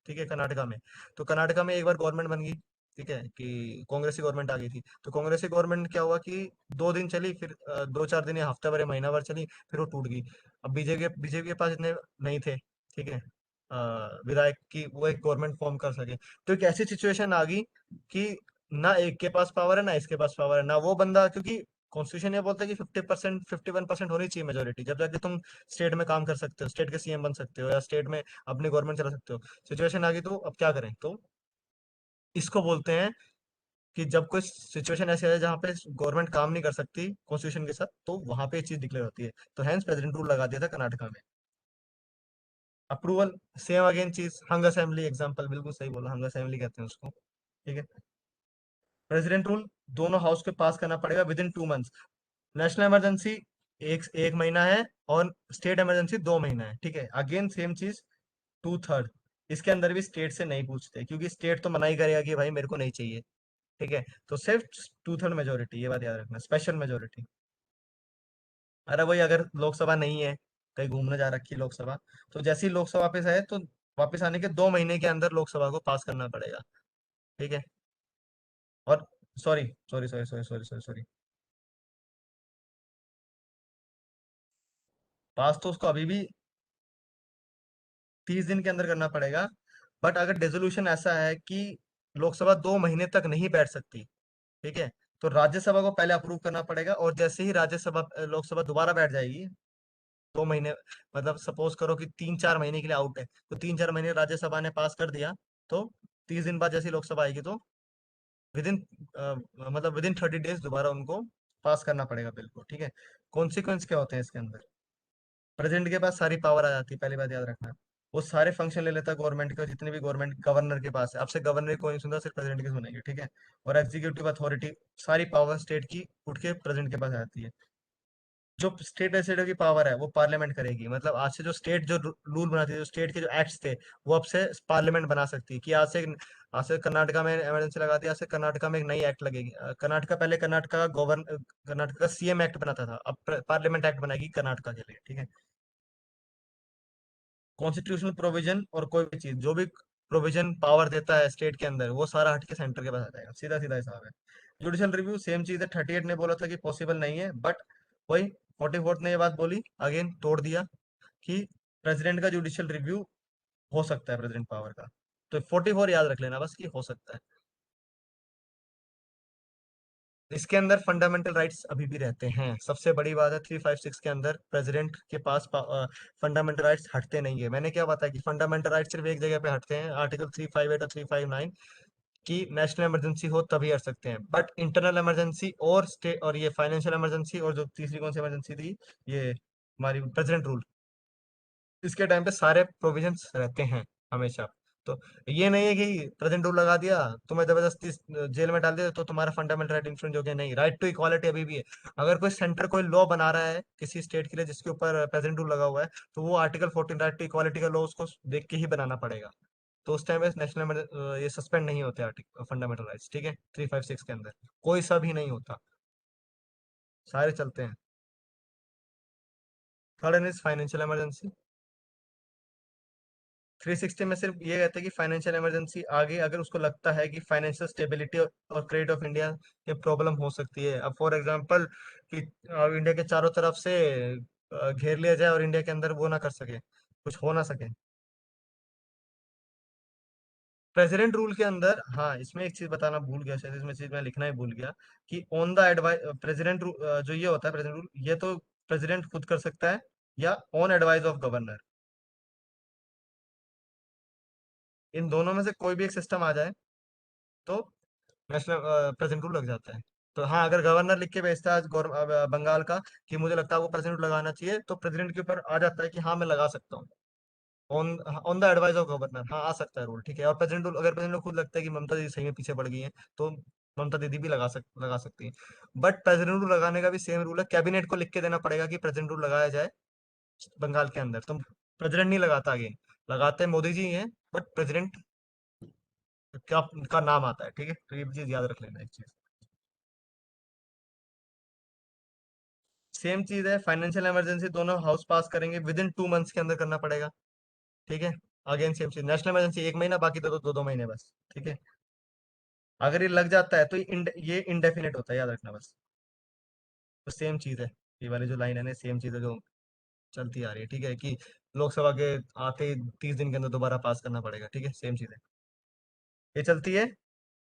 ठीक है, कर्नाटका में, तो कर्नाटका में एक बार गवर्नमेंट बन गई, ठीक है, कि कांग्रेसी गवर्नमेंट आ गई थी, तो कांग्रेसी गवर्नमेंट क्या हुआ कि 2 दिन चली, फिर 2-4 दिन या हफ्ता भर या महीना भर चली, फिर वो टूट गई। अब बीजेपी के पास इतने नहीं थे, ठीक है, विधायक की वो एक गवर्नमेंट फॉर्म कर सके। तो एक ऐसी सिचुएशन आ गई कि ना एक के पास पावर है ना इसके पास पावर है, ना वो बंदा, क्योंकि कॉन्स्टिट्यूशन ये बोलता है कि 50%, 51% होनी चाहिए मेजोरिटी, जब जाके तुम स्टेट में काम कर सकते हो, स्टेट के सीएम बन सकते हो या स्टेट में अपनी गवर्नमेंट चला सकते हो। सिचुएशन आ गई तो अब क्या करें, तो इसको बोलते हैं कि जब कोई सिचुएशन ऐसी है जहाँ पे गवर्नमेंट काम नहीं कर सकती कॉन्स्टिट्यूशन के साथ, तो वहां पे ये चीज डिक्लेयर होती है, तो हैंस प्रेसिडेंट रूल लगा दिया था कर्नाटका में। अप्रूवल सेम अगेन चीज, हंग असेंबली एग्जाम्पल, बिल्कुल सही बोला, हंग असेंबली कहते हैं उसको। ठीक है, प्रेसिडेंट रूल दोनों हाउस के पास करना पड़ेगा with in 2 months. National emergency एक एक महीना है और स्टेट इमरजेंसी 2 महीना है। ठीक है, अगेन सेम चीज, 2/3, इसके अंदर भी स्टेट से नहीं पूछते, क्योंकि स्टेट तो मना ही करेगा कि भाई मेरे को नहीं चाहिए। ठीक है, तो सिर्फ 2/3 मेजोरिटी, ये बात याद रखना, स्पेशल मेजोरिटी। अरे वही, अगर लोकसभा नहीं है, कहीं घूमने जा रखी है लोकसभा, तो जैसे ही लोकसभा वापस आए तो वापस आने के 2 महीने के अंदर लोकसभा को पास करना पड़ेगा। ठीक है, और sorry sorry sorry sorry sorry sorry sorry, पास तो उसको अभी भी 30 दिन के अंदर करना पड़ेगा। बट अगर रेजोल्यूशन ऐसा है कि लोकसभा 2 महीने तक नहीं बैठ सकती, ठीक है, तो राज्यसभा को पहले अप्रूव करना पड़ेगा, और जैसे ही राज्यसभा लोकसभा दोबारा बैठ जाएगी, 2 महीने, मतलब सपोज करो कि 3-4 महीने के लिए आउट है, तो 3-4 महीने राज्यसभा ने पास कर दिया, तो 30 दिन बाद जैसी लोकसभा आएगी तो विद इन, मतलब विद इन 30 डेज दोबारा उनको पास करना पड़ेगा बिल को। ठीक है, कॉन्सिक्वेंस क्या होते हैं इसके अंदर, प्रेसिडेंट के पास सारी पावर आ जाती है, पहली बात याद रखना, वो सारे फंक्शन ले लेता है गवर्नमेंट के, जितने भी गवर्नमेंट गवर्नर के पास है, अब से गवर्नर कोई नहीं सुनता, सिर्फ प्रेसिडेंट की सुनेंगे। ठीक है, और एग्जीक्यूटिव अथॉरिटी, सारी पावर स्टेट की उठ के प्रेसिडेंट के पास आ जाती है। जो स्टेट लेजिस्लेटिव की पावर है वो पार्लियामेंट करेगी, मतलब आज से जो स्टेट जो रूल बनाती थी, जो स्टेट के जो एक्ट्स थे, वो अब से पार्लियामेंट बना सकती है, कि आज से कर्नाटका में इमरजेंसी लगा दी, आज से कर्नाटका में एक नई एक्ट लगेगी। कर्नाटका पहले कर्नाटका का सीएम एक्ट बनाता था, अब पार्लियामेंट एक्ट बनाएगी कर्नाटका के लिए। ठीक है, कॉन्स्टिट्यूशनल प्रोविजन और कोई भी चीज, जो भी प्रोविजन पावर देता है स्टेट के अंदर, वो सारा हट के सेंटर के पास आ जाएगा, सीधा सीधा हिसाब है। जुडिशियल रिव्यू सेम चीज है, 38 ने बोला था कि पॉसिबल नहीं है, बट वही 44th ने ये बात बोली, अगेन तोड़ दिया कि प्रेसिडेंट का जुडिशियल रिव्यू हो सकता है, प्रेसिडेंट पावर का। तो 44 याद रख लेना बस कि हो सकता है। इसके अंदर फंडामेंटल राइट्स अभी भी रहते हैं, सबसे बड़ी बात है 356 के अंदर प्रेसिडेंट के पास फंडामेंटल राइट्स हटते नहीं है। मैंने क्या बताया कि फंडामेंटल राइट्स सिर्फ एक जगह पे हटते हैं, आर्टिकल 358 और 359, की नेशनल इमरजेंसी हो तभी हट सकते हैं, बट इंटरनल इमरजेंसी और स्टेट और ये फाइनेंशियल इमरजेंसी और जो तीसरी कौन सी इमरजेंसी थी, ये हमारी प्रेसिडेंट रूल, इसके टाइम पे सारे प्रोविजंस रहते हैं हमेशा। तो ये नहीं है कि प्रेजेंट रूल लगा दिया, तुम्हें जबरदस्ती जेल में डाल दिया तो तुम्हारा फंडामेंटल राइट इन्फ्लुएंस हो गया। नहीं, राइट टू इक्वालिटी अभी भी है। अगर कोई सेंटर कोई लॉ बना रहा है किसी स्टेट के लिए जिसके ऊपर प्रेजेंट रूल लगा हुआ है, तो वो आर्टिकल 14 राइट टू इक्वालिटी का लॉ उसको देख के ही बनाना पड़ेगा। तो उस टाइम पे नेशनल ये सस्पेंड नहीं होते आर्टिकल फंडामेंटल राइट्स, ठीक है। 356 के अंदर कोई सा भी नहीं होता, सारे चलते हैं। Third is financial emergency. 360 में सिर्फ ये कहते हैं कि फाइनेंशियल इमरजेंसी आगे अगर उसको लगता है कि फाइनेंशियल स्टेबिलिटी और क्रेडिट ऑफ इंडिया में प्रॉब्लम हो सकती है। अब फॉर एग्जांपल कि इंडिया के चारों तरफ से घेर लिया जाए और इंडिया के अंदर वो ना कर सके, कुछ हो ना सके। प्रेसिडेंट रूल के अंदर, हाँ, इसमें एक चीज बताना भूल गया, शायद इसमें चीज मैं लिखना ही भूल गया कि ऑन द एडवाइस प्रेसिडेंट जो ये होता है प्रेसिडेंट रूल, ये तो प्रेसिडेंट खुद कर सकता है या ऑन एडवाइस ऑफ गवर्नर। इन दोनों में से कोई भी एक सिस्टम आ जाए तो नेशनल प्रेजेंट रूल लग जाता है। तो हाँ, अगर गवर्नर लिख के भेजता है आज बंगाल का कि मुझे लगता है वो प्रेजेंट रूल लगाना चाहिए, तो प्रेसिडेंट के ऊपर आ जाता है कि हाँ मैं लगा सकता हूँ। On on the advice of governor, हाँ आ सकता है रूल, ठीक है। और प्रेसिडेंट रूल अगर प्रेसिडेंट को खुद लगता है कि ममता दीदी सही में पीछे पड़ गई है, तो ममता दीदी भी लगा सकती है। बट प्रेसिडेंट रूल लगाने का भी सेम रूल है, कैबिनेट को लिख के देना पड़ेगा कि प्रेसिडेंट रूल लगाया जाए बंगाल के अंदर। तो प्रेसिडेंट नहीं लगाता, आगे लगाते मोदी जी हैं, बट प्रेसिडेंट का नाम आता है, ठीक है। तो ये चीज याद रख लेना एक चीज। सेम चीज है, फाइनेंशियल इमरजेंसी दोनों हाउस पास करेंगे, विद इन 2 मंथ्स के अंदर करना पड़ेगा, ठीक है। अगेन सेम चीज, नेशनल इमरजेंसी 1 महीना, बाकी दो महीने बस, ठीक है। अगर ये लग जाता है तो ये इनडेफिनेट होता है, याद रखना बस। तो सेम चीज है, ये वाली जो लाइन है ना, सेम चीज है जो चलती आ रही है, ठीक है। कि लोकसभा के आते ही 30 दिन के अंदर दोबारा पास करना पड़ेगा, ठीक है, सेम चीज है। ये चलती है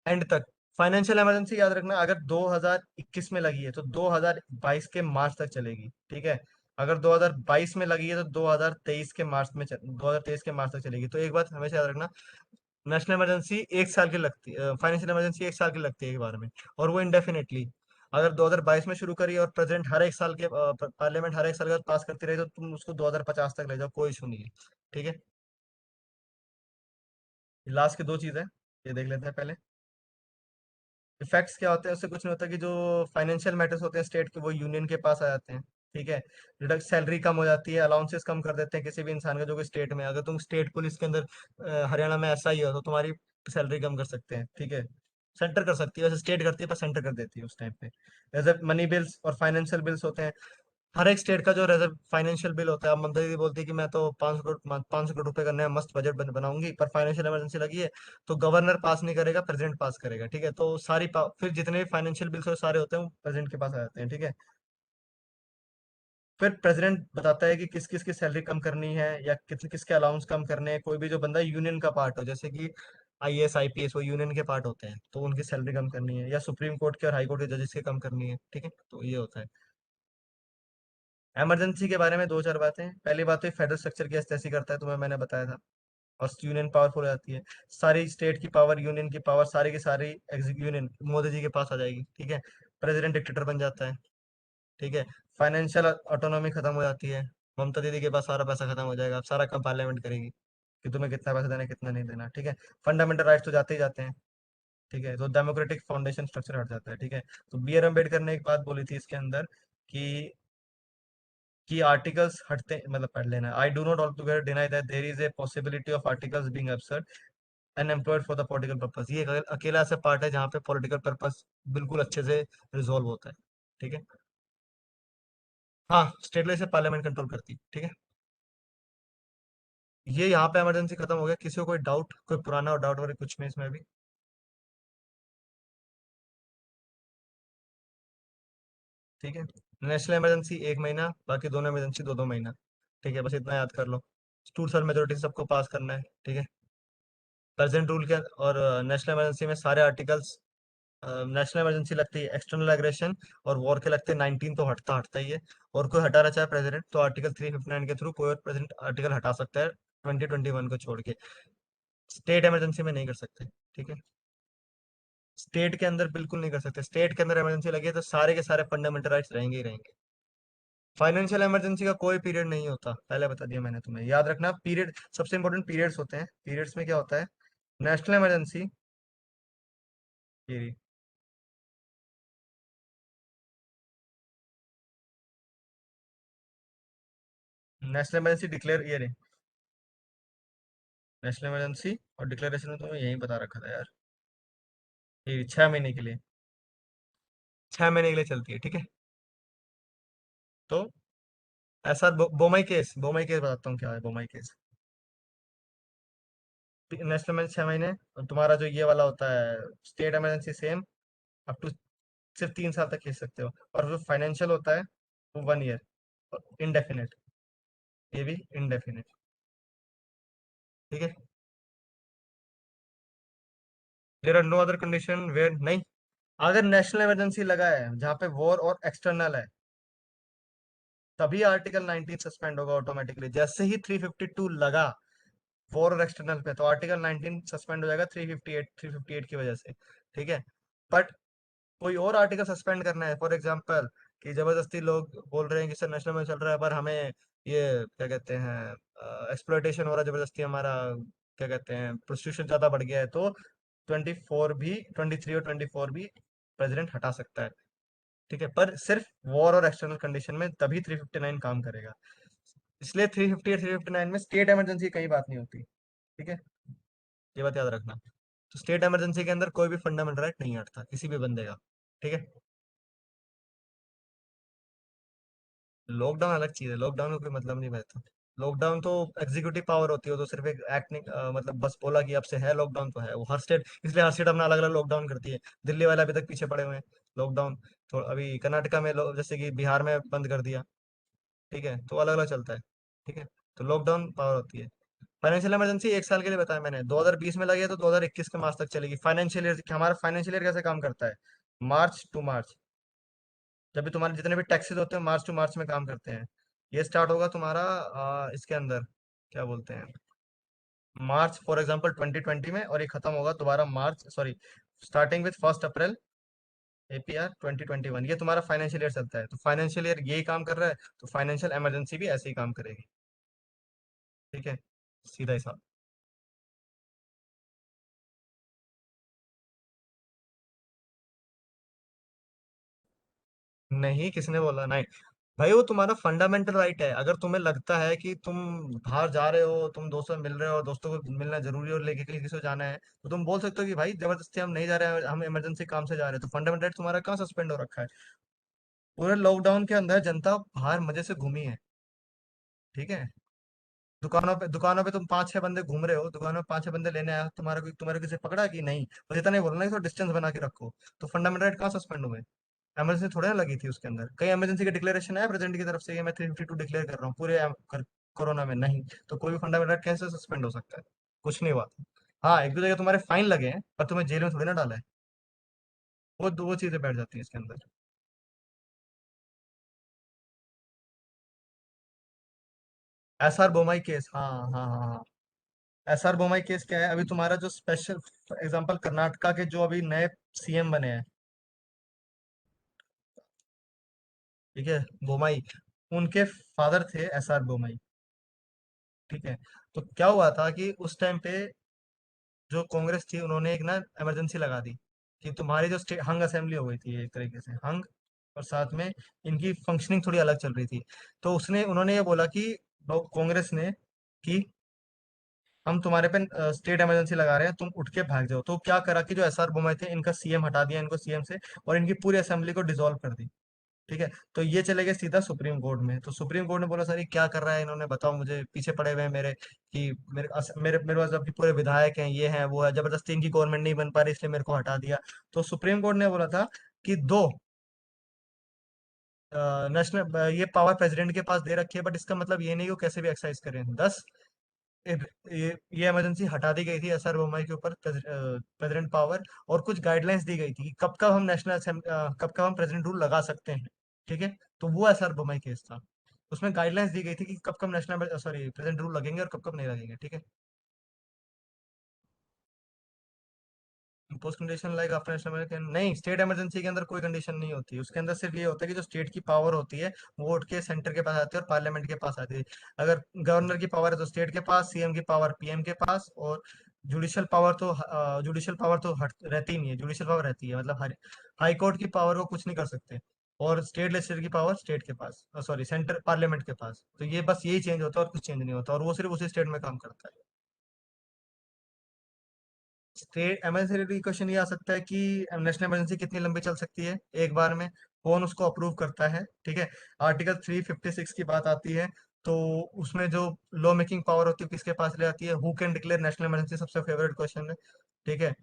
एंड तक। फाइनेंशियल इमरजेंसी याद रखना, अगर 2021 में लगी है तो 2022 के मार्च तक चलेगी, ठीक है। अगर 2022 में लगी है तो 2023 के मार्च में 2023 के मार्च तक चलेगी। तो एक बात हमेशा याद रखना, नेशनल इमरजेंसी 1 साल की लगती है, फाइनेंशियल इमरजेंसी 1 साल की लगती है एक बार में, और वो इंडेफिनेटली। अगर 2022 में शुरू करी और प्रेसिडेंट हर एक साल के पार्लियामेंट हर एक साल के बाद पास करती रही, तो तुम उसको 2050 तक ले जाओ, कोई इशू नहीं है, ठीक है। लास्ट की दो चीज है, ये देख लेते हैं पहले। इफेक्ट्स क्या होते हैं, उससे कुछ नहीं होता कि जो फाइनेंशियल मैटर्स होते हैं स्टेट के, वो यूनियन के पास आ जाते हैं, ठीक है। डिडक्ट सैलरी कम हो जाती है, अलाउंसेस कम कर देते हैं किसी भी इंसान का जो कि स्टेट में, अगर तुम स्टेट पुलिस के अंदर हरियाणा में ऐसा ही हो तो तुम्हारी सैलरी कम कर सकते हैं, ठीक है। सेंटर कर सकती है, वैसे स्टेट करती है पर सेंटर कर देती है उस टाइम पे। जैसे मनी बिल्स और फाइनेंशियल बिल्स होते हैं, हर एक स्टेट का जो रिजर्व फाइनेंशियल बिल होता है। अब ममता दीदी बोलती है कि मैं तो 500 करोड़ रुपए का नया मस्त बजट बनाऊंगी, पर फाइनेंशियल इमरजेंसी लगी है, तो गवर्नर पास नहीं करेगा, प्रेसिडेंट पास करेगा, ठीक है। तो फिर जितने भी फाइनेंशियल बिल्स सारे होते हैं वो प्रेसिडेंट के पास आ जाते हैं, ठीक है। फिर प्रेसिडेंट बताता है कि किस किस की सैलरी कम करनी है या किस किसके अलाउंस कम करने हैं। कोई भी जो बंदा यूनियन का पार्ट हो, जैसे कि आईएएस आईपीएस, वो यूनियन के पार्ट होते हैं, तो उनकी सैलरी कम करनी है, या सुप्रीम कोर्ट के और हाई कोर्ट के जजेस के कम करनी है, ठीक है। तो ये होता है इमरजेंसी के बारे में। दो चार बातें, पहली बात तो फेडरल स्ट्रक्चर की ऐसी करता है, तुम्हें मैंने बताया था। और यूनियन पावरफुल हो जाती है, सारी स्टेट की पावर, यूनियन की पावर, सारी की सारी यूनियन मोदी जी के पास आ जाएगी, ठीक है। प्रेसिडेंट डिक्टेटर बन जाता है, ठीक है। फाइनेंशियल ऑटोनॉमी खत्म हो जाती है, ममता दीदी के पास सारा पैसा खत्म हो जाएगा, अब सारा काम पार्लियामेंट करेगी कि तुम्हें कितना पैसा देना है कितना नहीं देना, ठीक है। फंडामेंटल राइट्स तो जाते ही जाते हैं, ठीक है। तो डेमोक्रेटिक फाउंडेशन स्ट्रक्चर हट जाता है, ठीक है। तो बी आर अम्बेडकर ने एक बात बोली थी इसके अंदर कि आर्टिकल्स हटते, मतलब पढ़ लेना, I do not altogether deny that there is a possibility of articles being absurd unemployed for the political purpose. ये एक अकेला ऐसा पार्ट है जहाँ पे पॉलिटिकल पर्पस बिल्कुल अच्छे से रिजोल्व होता है, ठीक है। हाँ, स्टेट लेवल से पार्लियामेंट कंट्रोल करती है, ठीक है। ये यहाँ पे इमरजेंसी खत्म हो गया। किसी को कोई डाउट, कोई पुराना डाउट वगैरह कुछ में इसमें भी, ठीक है। नेशनल इमरजेंसी 1 महीना, बाकी दोनों इमरजेंसी दो दो महीना, ठीक है। बस इतना याद कर लो। टू थर्ड मेजोरिटी सबको पास करना है, ठीक है। प्रेजेंट रूल के और नेशनल इमरजेंसी में सारे आर्टिकल्स, नेशनल इमरजेंसी लगती है एक्सटर्नल एग्रेशन और वॉर के लगते हैं 19, तो हटता हटता ही है। और कोई हटा रहा चाहे प्रेसिडेंट, तो आर्टिकल 359 के थ्रू कोई और प्रेसिडेंट आर्टिकल हटा सकता है, 2021 को छोड़ के। स्टेट इमरजेंसी में नहीं कर सकते, ठीक है। स्टेट के अंदर बिल्कुल नहीं कर सकते, स्टेट के अंदर इमरजेंसी लगी है तो सारे के सारे फंडामेंटल राइट्स रहेंगे ही रहेंगे। फाइनेंशियल इमरजेंसी का कोई पीरियड नहीं होता, पहले बता दिया मैंने तुम्हें, याद रखना। पीरियड सबसे इंपॉर्टेंट पीरियड्स होते हैं। पीरियड्स में क्या होता है? नेशनल इमरजेंसी, ये नेशनल इमरजेंसी डिक्लेयर, ये रही नेशनल इमरजेंसी। और डिक्लेरेशन में तुम्हें यही बता रखा था यार, ये 6 महीने के लिए, 6 महीने के लिए चलती है, ठीक है। तो ऐसा बोमई केस, बोमई केस बताता हूँ क्या है बोमई केस। नेशनल इमरजेंसी 6 महीने, और तुम्हारा जो ये वाला होता है state emergency, same, up to सिर्फ 3 साल तक खींच सकते हो। और जो फाइनेंशियल होता है वो 1 ईयर, इनडेफिनेट, ये भी इनडेफिनेट, ठीक है। There are no other condition where, नहीं, अगर नेशनल इमरजेंसी लगा है जहाँ पे वॉर और एक्सटर्नल है, तभी आर्टिकल 19 सस्पेंड होगा ऑटोमेटिकली। जैसे ही 352 लगा वॉर और एक्सटर्नल पे, तो आर्टिकल 19 सस्पेंड हो जाएगा 358 की वजह से, ठीक है। बट कोई और आर्टिकल सस्पेंड करना है, फॉर एग्जांपल कि जबरदस्ती लोग बोल रहे हैं कि सर नेशनल में चल रहा है पर हमें ये क्या कहते हैं एक्सप्लॉयटेशन हो रहा है जबरदस्ती, हमारा क्या कहते हैं प्रोस्टिट्यूशन ज्यादा बढ़ गया है, तो 23 और 24 भी प्रेसिडेंट हटा सकता है, ठीक है। पर सिर्फ वॉर और एक्सटर्नल कंडीशन में तभी 359 काम करेगा। इसलिए 350 और 359 में स्टेट इमरजेंसी की कई बात नहीं होती, ठीक है, ये बात याद रखना। तो स्टेट इमरजेंसी के अंदर कोई भी फंडामेंटल राइट नहीं हटता किसी भी बंदे का, ठीक है। लॉकडाउन अलग चीज है, लॉकडाउन का कोई मतलब नहीं रहता। लॉकडाउन तो एग्जीक्यूटिव पावर होती है, तो सिर्फ एक एक्ट नहीं, मतलब बस बोला कि अब से है लॉकडाउन, तो है वो हर स्टेट, इसलिए हर स्टेट अपना अलग अलग लॉकडाउन करती है। दिल्ली वाले अभी तक पीछे पड़े हुए हैं लॉकडाउन, तो अभी कर्नाटका में जैसे कि बिहार में बंद कर दिया, ठीक है, तो अलग अलग चलता है, ठीक है। तो लॉकडाउन पावर होती है। फाइनेंशियल इमरजेंसी 1 साल के लिए बताया मैंने, 2020 में लगी है तो 2021 के मार्च तक चलेगी। फाइनेंशियल ईयर, हमारा फाइनेंशियल ईयर कैसे काम करता है? मार्च टू मार्च, जब भी तुम्हारे जितने भी टैक्सेस होते हैं मार्च टू मार्च में काम करते हैं। ये स्टार्ट होगा तुम्हारा इसके अंदर, क्या बोलते हैं, मार्च फॉर एग्जांपल 2020 में, और ये खत्म होगा दोबारा March, sorry, starting with 1 April APR 2021। ये तुम्हारा फाइनेंशियल ईयर चलता है, तो फाइनेंशियल ईयर यही काम कर रहा है, तो फाइनेंशियल इमरजेंसी भी ऐसे ही काम करेगी, ठीक है, सीधा हिसाब। नहीं, किसने बोला नहीं? भाई वो तुम्हारा फंडामेंटल राइट है। अगर तुम्हें लगता है कि तुम बाहर जा रहे हो, तुम दोस्तों से मिल रहे हो, दोस्तों को मिलना जरूरी है और लेके कहीं किसी को जाना है, तो तुम बोल सकते हो कि भाई जबरदस्ती हम नहीं जा रहे हैं, हम इमरजेंसी काम से जा रहे हैं। तो फंडामेंटल राइट तुम्हारा कहाँ सस्पेंड हो रखा है? पूरे लॉकडाउन के अंदर जनता बाहर मजे से घूमी है, ठीक है। दुकानों पे तुम 5-6 बंदे घूम रहे हो, दुकानों में 5-6 बंदे लेने आया, तुम्हारे किसी पकड़ा कि नहीं? बस इतना नहीं बोलना कि तो डिस्टेंस बना के रखो। तो फंडामेंटल राइट कहाँ सस्पेंड हुए? इमरजेंसी थोड़ी ना लगी थी उसके अंदर। कई इमरजेंसी का डिक्लेरेशन है प्रेसिडेंट की तरफ से, ये मैं 352 डिक्लेयर कर रहा हूँ पूरे कोरोना में, नहीं। तो कोई भी फंडामेंटल राइट कैसे सस्पेंड हो सकता है? कुछ नहीं हुआ था। हाँ, एक दो जगह तुम्हारे फाइन लगे हैं, पर तुम्हें जेल में थोड़ी ना डाला है। वो दो चीजें बैठ जाती है इसके अंदर। SR बोमाई केस, हाँ हाँ हाँ हाँ। SR बोमाई केस क्या है? अभी तुम्हारा जो स्पेशल एग्जांपल, कर्नाटका के जो अभी नए CM बने हैं, ठीक है, बोमाई, उनके फादर थे SR बोमाई, ठीक है। तो क्या हुआ था कि उस टाइम पे जो कांग्रेस थी, उन्होंने एक ना इमरजेंसी लगा दी कि तुम्हारी जो स्टेट हंग असेंबली हो गई थी एक तरीके से हंग, और साथ में इनकी फंक्शनिंग थोड़ी अलग चल रही थी। तो उसने उन्होंने ये बोला कि कांग्रेस ने कि हम तुम्हारे पे स्टेट इमरजेंसी लगा रहे हैं, तुम उठ के भाग जाओ। तो क्या करा कि जो SR बोमय थे, इनका CM हटा दिया, इनको CM से, और इनकी पूरी असेंबली को डिसॉल्व कर दी, ठीक है। तो ये चले गए सीधा सुप्रीम कोर्ट में। तो सुप्रीम कोर्ट ने बोला सर ये क्या कर रहा है, इन्होंने बताओ मुझे, पीछे पड़े हुए हैं मेरे, कि मेरे पास अभी पूरे विधायक हैं, ये हैं वो है, जबरदस्ती इनकी गवर्नमेंट नहीं बन पा रही इसलिए मेरे को हटा दिया। तो सुप्रीम कोर्ट ने बोला था कि दो, नेशनल ये पावर प्रेसिडेंट के पास दे रखी है, बट इसका मतलब ये नहीं कि वो कैसे भी एक्सरसाइज करें। 10, ये ये इमरजेंसी हटा दी गई थी SR बोमई के ऊपर, प्रेसिडेंट पावर, और कुछ गाइडलाइंस दी गई थी कि कब कब हम कब कब हम प्रेसिडेंट रूल लगा सकते हैं, ठीक है। तो वो SR बोमई केस था। उसमें गाइडलाइंस दी गई थी कि कब कब नेशनल सॉरी प्रेसिडेंट रूल लगेंगे और कब कब नहीं लगेंगे, ठीक है। Suppose condition like after national emergency, नहीं, स्टेट इमरजेंसी के अंदर कोई कंडीशन नहीं होती, उसके अंदर सिर्फ ये होता है कि जो स्टेट की पावर होती है वो उठ के सेंटर के पास आती है और पार्लियामेंट के पास आती है। अगर गवर्नर की पावर है तो स्टेट के पास, सीएम की पावर पीएम के पास, और जुडिशियल पावर तो रहती ही नहीं है, जुडिशियल पावर रहती है, मतलब हाई कोर्ट की पावर को कुछ नहीं कर सकते, और स्टेट लेजिस्लेचर की पावर स्टेट के पास, सॉरी सेंटर पार्लियामेंट के पास। तो ये बस यही चेंज होता है और कुछ चेंज नहीं होता, और वो सिर्फ उसी स्टेट में काम करता है। स्टेट इमरजेंसी क्वेश्चन ये आ सकता है कि नेशनल इमरजेंसी कितनी लंबी चल सकती है एक बार में, कौन उसको अप्रूव करता है, ठीक है। आर्टिकल 356 की बात आती है, तो उसमें जो लॉ मेकिंग पावर होती है किसके पास ले आती है, who can declare national emergency, सबसे फेवरेट क्वेश्चन है, ठीक है।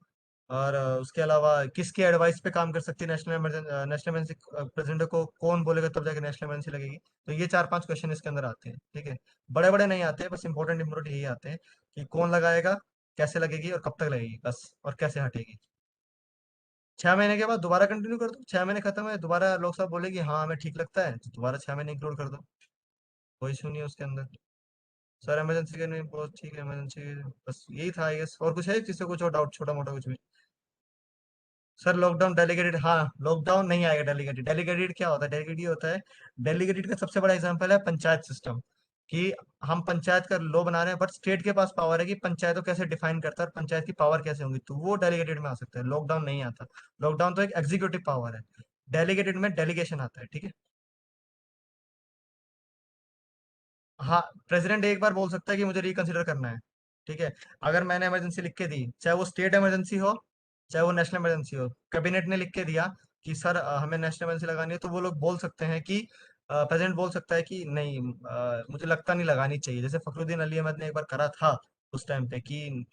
और उसके अलावा किसके एडवाइस पे काम कर सकती है नेशनल इमरजेंसी, प्रेसिडेंट को कौन बोलेगा तब जाके नेशनल इमरजेंसी लगेगी। तो ये 4-5 क्वेश्चन इसके अंदर आते हैं, ठीक है। बड़े बड़े नहीं आते, बस इंपॉर्टेंट इंपॉर्टेंट यही आते हैं कि कौन लगाएगा, कैसे लगेगी और कब तक लगेगी, बस, और कैसे हटेगी। 6 महीने के बाद दोबारा कंटिन्यू कर दो, 6 महीने खत्म है, दोबारा लोकसभा बोलेगी हाँ हमें ठीक लगता है, तो दोबारा 6 महीने इंक्लूड कर दो, कोई इशू नहीं है उसके अंदर। सर इमरजेंसी के नहीं, बहुत ठीक है इमरजेंसी, बस यही था आई गेस। और कुछ है किसी को कुछ और डाउट, छोटा मोटा कुछ भी? सर लॉकडाउन डेलीगेटेड, हाँ, लॉकडाउन नहीं आएगा डेलीगेटेड। डेलीगेटेड क्या होता है? डेलीगेटेड होता है, डेलीगेटेड का सबसे बड़ा एग्जांपल है पंचायत सिस्टम, कि हम पंचायत का लॉ बना रहे हैं, बट स्टेट के पास पावर है कि पंचायत को कैसे डिफाइन करता है और पंचायत की पावर कैसे होंगी, तो वो डेलीगेटेड में आ सकता है, लॉकडाउन नहीं आता। लॉकडाउन तो एक एग्जीक्यूटिव पावर है, डेलीगेटेड में डेलीगेशन आता है, ठीक है। हाँ, प्रेसिडेंट एक बार बोल सकता है कि मुझे रिकंसिडर करना है, ठीक है। अगर मैंने इमरजेंसी लिख के दी, चाहे वो स्टेट इमरजेंसी हो, चाहे वो नेशनल इमरजेंसी हो, कैबिनेट ने लिख के दिया कि सर हमें नेशनल इमरजेंसी लगानी है, तो वो लोग बोल सकते हैं कि प्रेसिडेंट बोल सकता है कि नहीं, मुझे लगता नहीं लगानी चाहिए, जैसे फखरुद्दीन अली अहमद ने एक बार करा था उस टाइम पे कि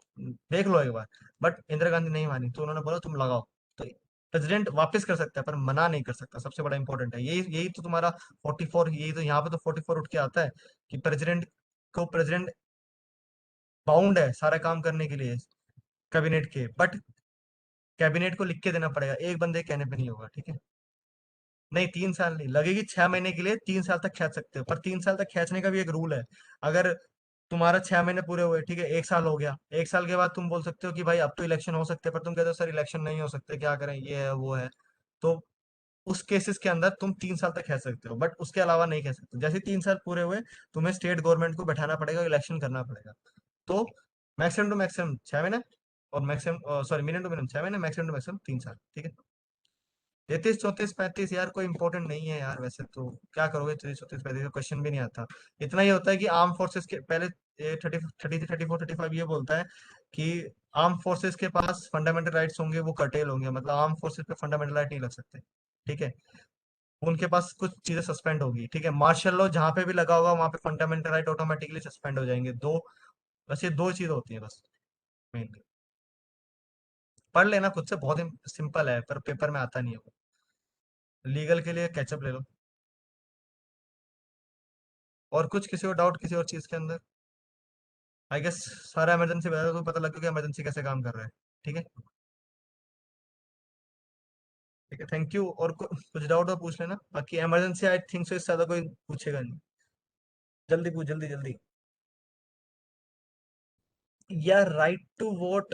देख लो एक बार, बट इंदिरा गांधी नहीं मानी, तो उन्होंने बोला तुम लगाओ। तो प्रेसिडेंट वापस कर सकता है पर मना नहीं कर सकता, सबसे बड़ा इंपॉर्टेंट है यही, यही तो तुम्हारा 44, यही तो यहाँ पे तो 44 उठ के आता है कि प्रेसिडेंट बाउंड है सारा काम करने के लिए कैबिनेट के, बट कैबिनेट को लिख के देना पड़ेगा, एक बंदे के कहने पे नहीं होगा, ठीक है। नहीं, 3 साल नहीं लगेगी, 6 महीने के लिए 3 साल तक खींच सकते हो, पर 3 साल तक खींचने का भी एक रूल है। अगर तुम्हारा 6 महीने पूरे हुए, ठीक है, 1 साल हो गया, 1 साल के बाद तुम बोल सकते हो कि भाई अब तो इलेक्शन हो सकते हैं, पर तुम कहते हो सर इलेक्शन नहीं हो सकते, क्या करें, ये है वो है, तो उस केसेस के अंदर तुम 3 साल तक खेल सकते हो, बट उसके अलावा नहीं खेल सकते। जैसे 3 साल पूरे हुए, तुम्हें स्टेट गवर्नमेंट को बैठाना पड़ेगा, इलेक्शन करना पड़ेगा। तो मैक्सिमम टू मैक्सिमम 6 महीने, और maximum sorry minimum to minimum 6 महीने, मैक्सिमम टू मैक्सिमम 3 साल, ठीक है। 33, 34, 35 यार कोई इंपॉर्टेंट नहीं है यार, वैसे तो क्या करोगे 33, 34, 35 का क्वेश्चन भी नहीं आता। इतना ही होता है कि आर्म फोर्सेस के पहले 30, 34, 35 ये बोलता है कि आर्म फोर्सेस के पास फंडामेंटल राइट्स होंगे, वो कर्टेल होंगे, मतलब आर्म फोर्सेस पे फंडामेंटल राइट नहीं लग सकते, ठीक है। उनके पास कुछ चीजें सस्पेंड होगी, ठीक है। मार्शल लॉ जहां पे भी लगा होगा वहां पे फंडामेंटल राइट ऑटोमेटिकली सस्पेंड हो जाएंगे, दो, बस ये दो चीज होती है बस, मेनली। पढ़ लेना खुद से, बहुत सिंपल है, पर पेपर में आता नहीं है। लीगल के लिए कैचअप ले लो। और कुछ किसी और डाउट किसी और चीज के अंदर? आई गेस सारा इमरजेंसी बता दो तो पता लग गया कि इमरजेंसी कैसे काम कर रहा है, ठीक है। ठीक है, थैंक यू। और कुछ डाउट हो पूछ लेना, बाकी इमरजेंसी आई थिंक सो इससे ज्यादा कोई पूछेगा नहीं। जल्दी पूछ, जल्दी जल्दी। यार राइट टू वोट,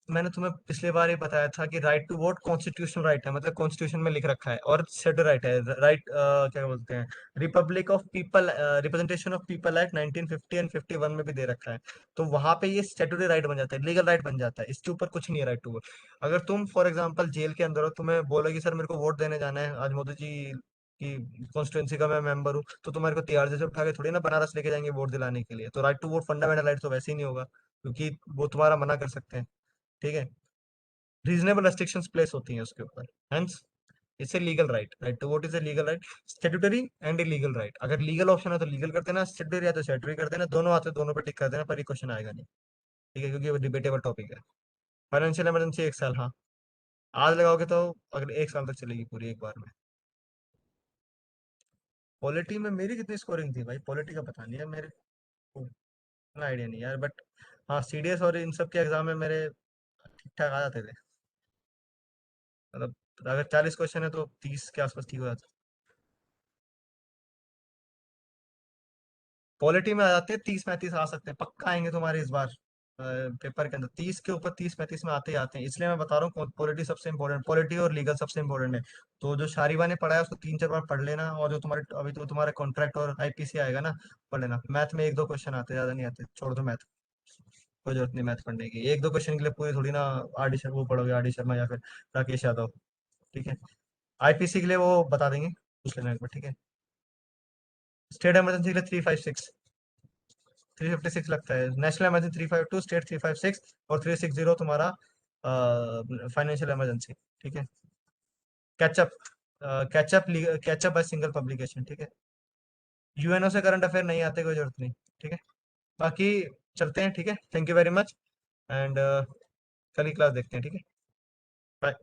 मैंने तुम्हें पिछली बार ही बताया था कि right to vote constitutional right है, मतलब कॉन्स्टिट्यूशन में लिख रखा है, और शेड्यूल राइट है, राइट क्या बोलते हैं, Republic of people, representation of people act 1950 and 51 में भी दे रखा है। तो वहां पे ये स्टेटूटरी राइट बन जाता है, लीगल राइट बन जाता है, इसके ऊपर कुछ नहीं है राइट टू वोट। अगर तुम फॉर एग्जाम्पल जेल के अंदर हो, तुम्हें बोलोगी सर मेरे को वोट देने जाना है आज मोदी जी की कॉन्स्टिट्यूंसी का मैं मेंबर हूँ, तो तुम्हारे को तिहाड़ जेल से उठा के थोड़ी ना बनारस लेके जाएंगे वोट दिलाने के लिए, तो right to vote fundamental right तो वैसे ही नहीं होगा, क्योंकि वो तुम्हारा मना कर सकते हैं, ठीक है। रीजनेबल रेस्ट्रिक्शंस प्लेस होती हैं उसके ऊपर, hence it's a legal right, right to vote is a legal right, statutory and a legal right. अगर लीगल ऑप्शन है तो लीगल कर देना, स्टेट्यूटरी है तो स्टेट्यूटरी कर देना, दोनों आते हैं दोनों पे टिक कर देना, पर ये क्वेश्चन आएगा नहीं, ठीक है, क्योंकि वो डिबेटेबल टॉपिक है। फाइनेंशियल इमरजेंसी 1 साल, हाँ, आज लगाओगे तो अगले 1 साल तक चलेगी पूरी एक बार में। पॉलिटी में मेरी कितनी स्कोरिंग थी भाई, पॉलिटी का पता नहीं है मेरे को, इतना आइडिया नहीं यार, बट हाँ सीडीएस और इन सब के एग्जाम में मेरे ठीक ठाक आ जाते थे, मतलब अगर 40 क्वेश्चन है तो 30 के आसपास ठीक हो जाता। पॉलिटी में आ जाते हैं 30-35 आ सकते हैं, पक्का आएंगे तुम्हारे इस बार, पेपर के अंदर 30 के ऊपर 30-35 में आते ही आते हैं, इसलिए मैं बता रहा हूँ पॉलिटी सबसे इम्पोर्टेंट, पॉलिटी और लीगल सबसे इम्पोर्टेंट है। तो जो शारिबा ने पढ़ा है उसको 3-4 बार पढ़ लेना, और जो तुम्हारे अभी तो तुम्हारा कॉन्ट्रैक्ट और आईपीसी आएगा ना, पढ़ लेना। मैथ में 1-2 क्वेश्चन आते, ज्यादा नहीं आते, छोड़ दो मैथ, कोई जरूरत नहीं मैथ पढ़ने की। 1-2 क्वेश्चन के लिए पूरी थोड़ी ना आर डी शर्मा वो पढ़ोगे, आर डी शर्मा या फिर राकेश यादव, ठीक है। आईपीसी के लिए वो बता देंगे, पूछ लेना एक बार, ठीक है। स्टेट इमरजेंसी के लिए 356 लगता है, नेशनल इमरजेंसी 352, स्टेट 356, और 360 तुम्हारा फाइनेंशियल इमरजेंसी, ठीक है। Catch up, catch up by single publication, ठीक है। यूएनओ से करंट अफेयर नहीं आते, कोई जरूरत नहीं, ठीक है। बाकी चलते हैं, ठीक है, thank you very much, and कल ही क्लास देखते हैं, ठीक है, बाय।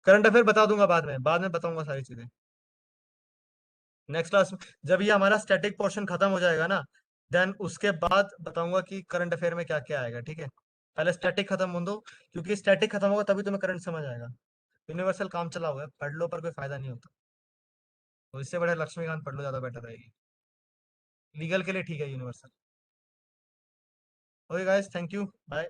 करंट अफेयर बता दूंगा बाद में बताऊंगा सारी चीजें नेक्स्ट क्लास में, जब ये हमारा स्टैटिक पोर्शन खत्म हो जाएगा ना, देन उसके बाद बताऊंगा कि करंट अफेयर में क्या क्या आएगा, ठीक है। पहले स्टैटिक खत्म हो दो, क्योंकि स्टैटिक खत्म होगा तभी तुम्हें करंट समझ आएगा। यूनिवर्सल काम चला हुआ है, पढ़ लो पर कोई फायदा नहीं होता, तो इससे बड़े लक्ष्मीकांत पढ़ लो, ज्यादा बेटर रहेगी। लीगल के लिए ठीक है universal. Okay guys, thank you, bye.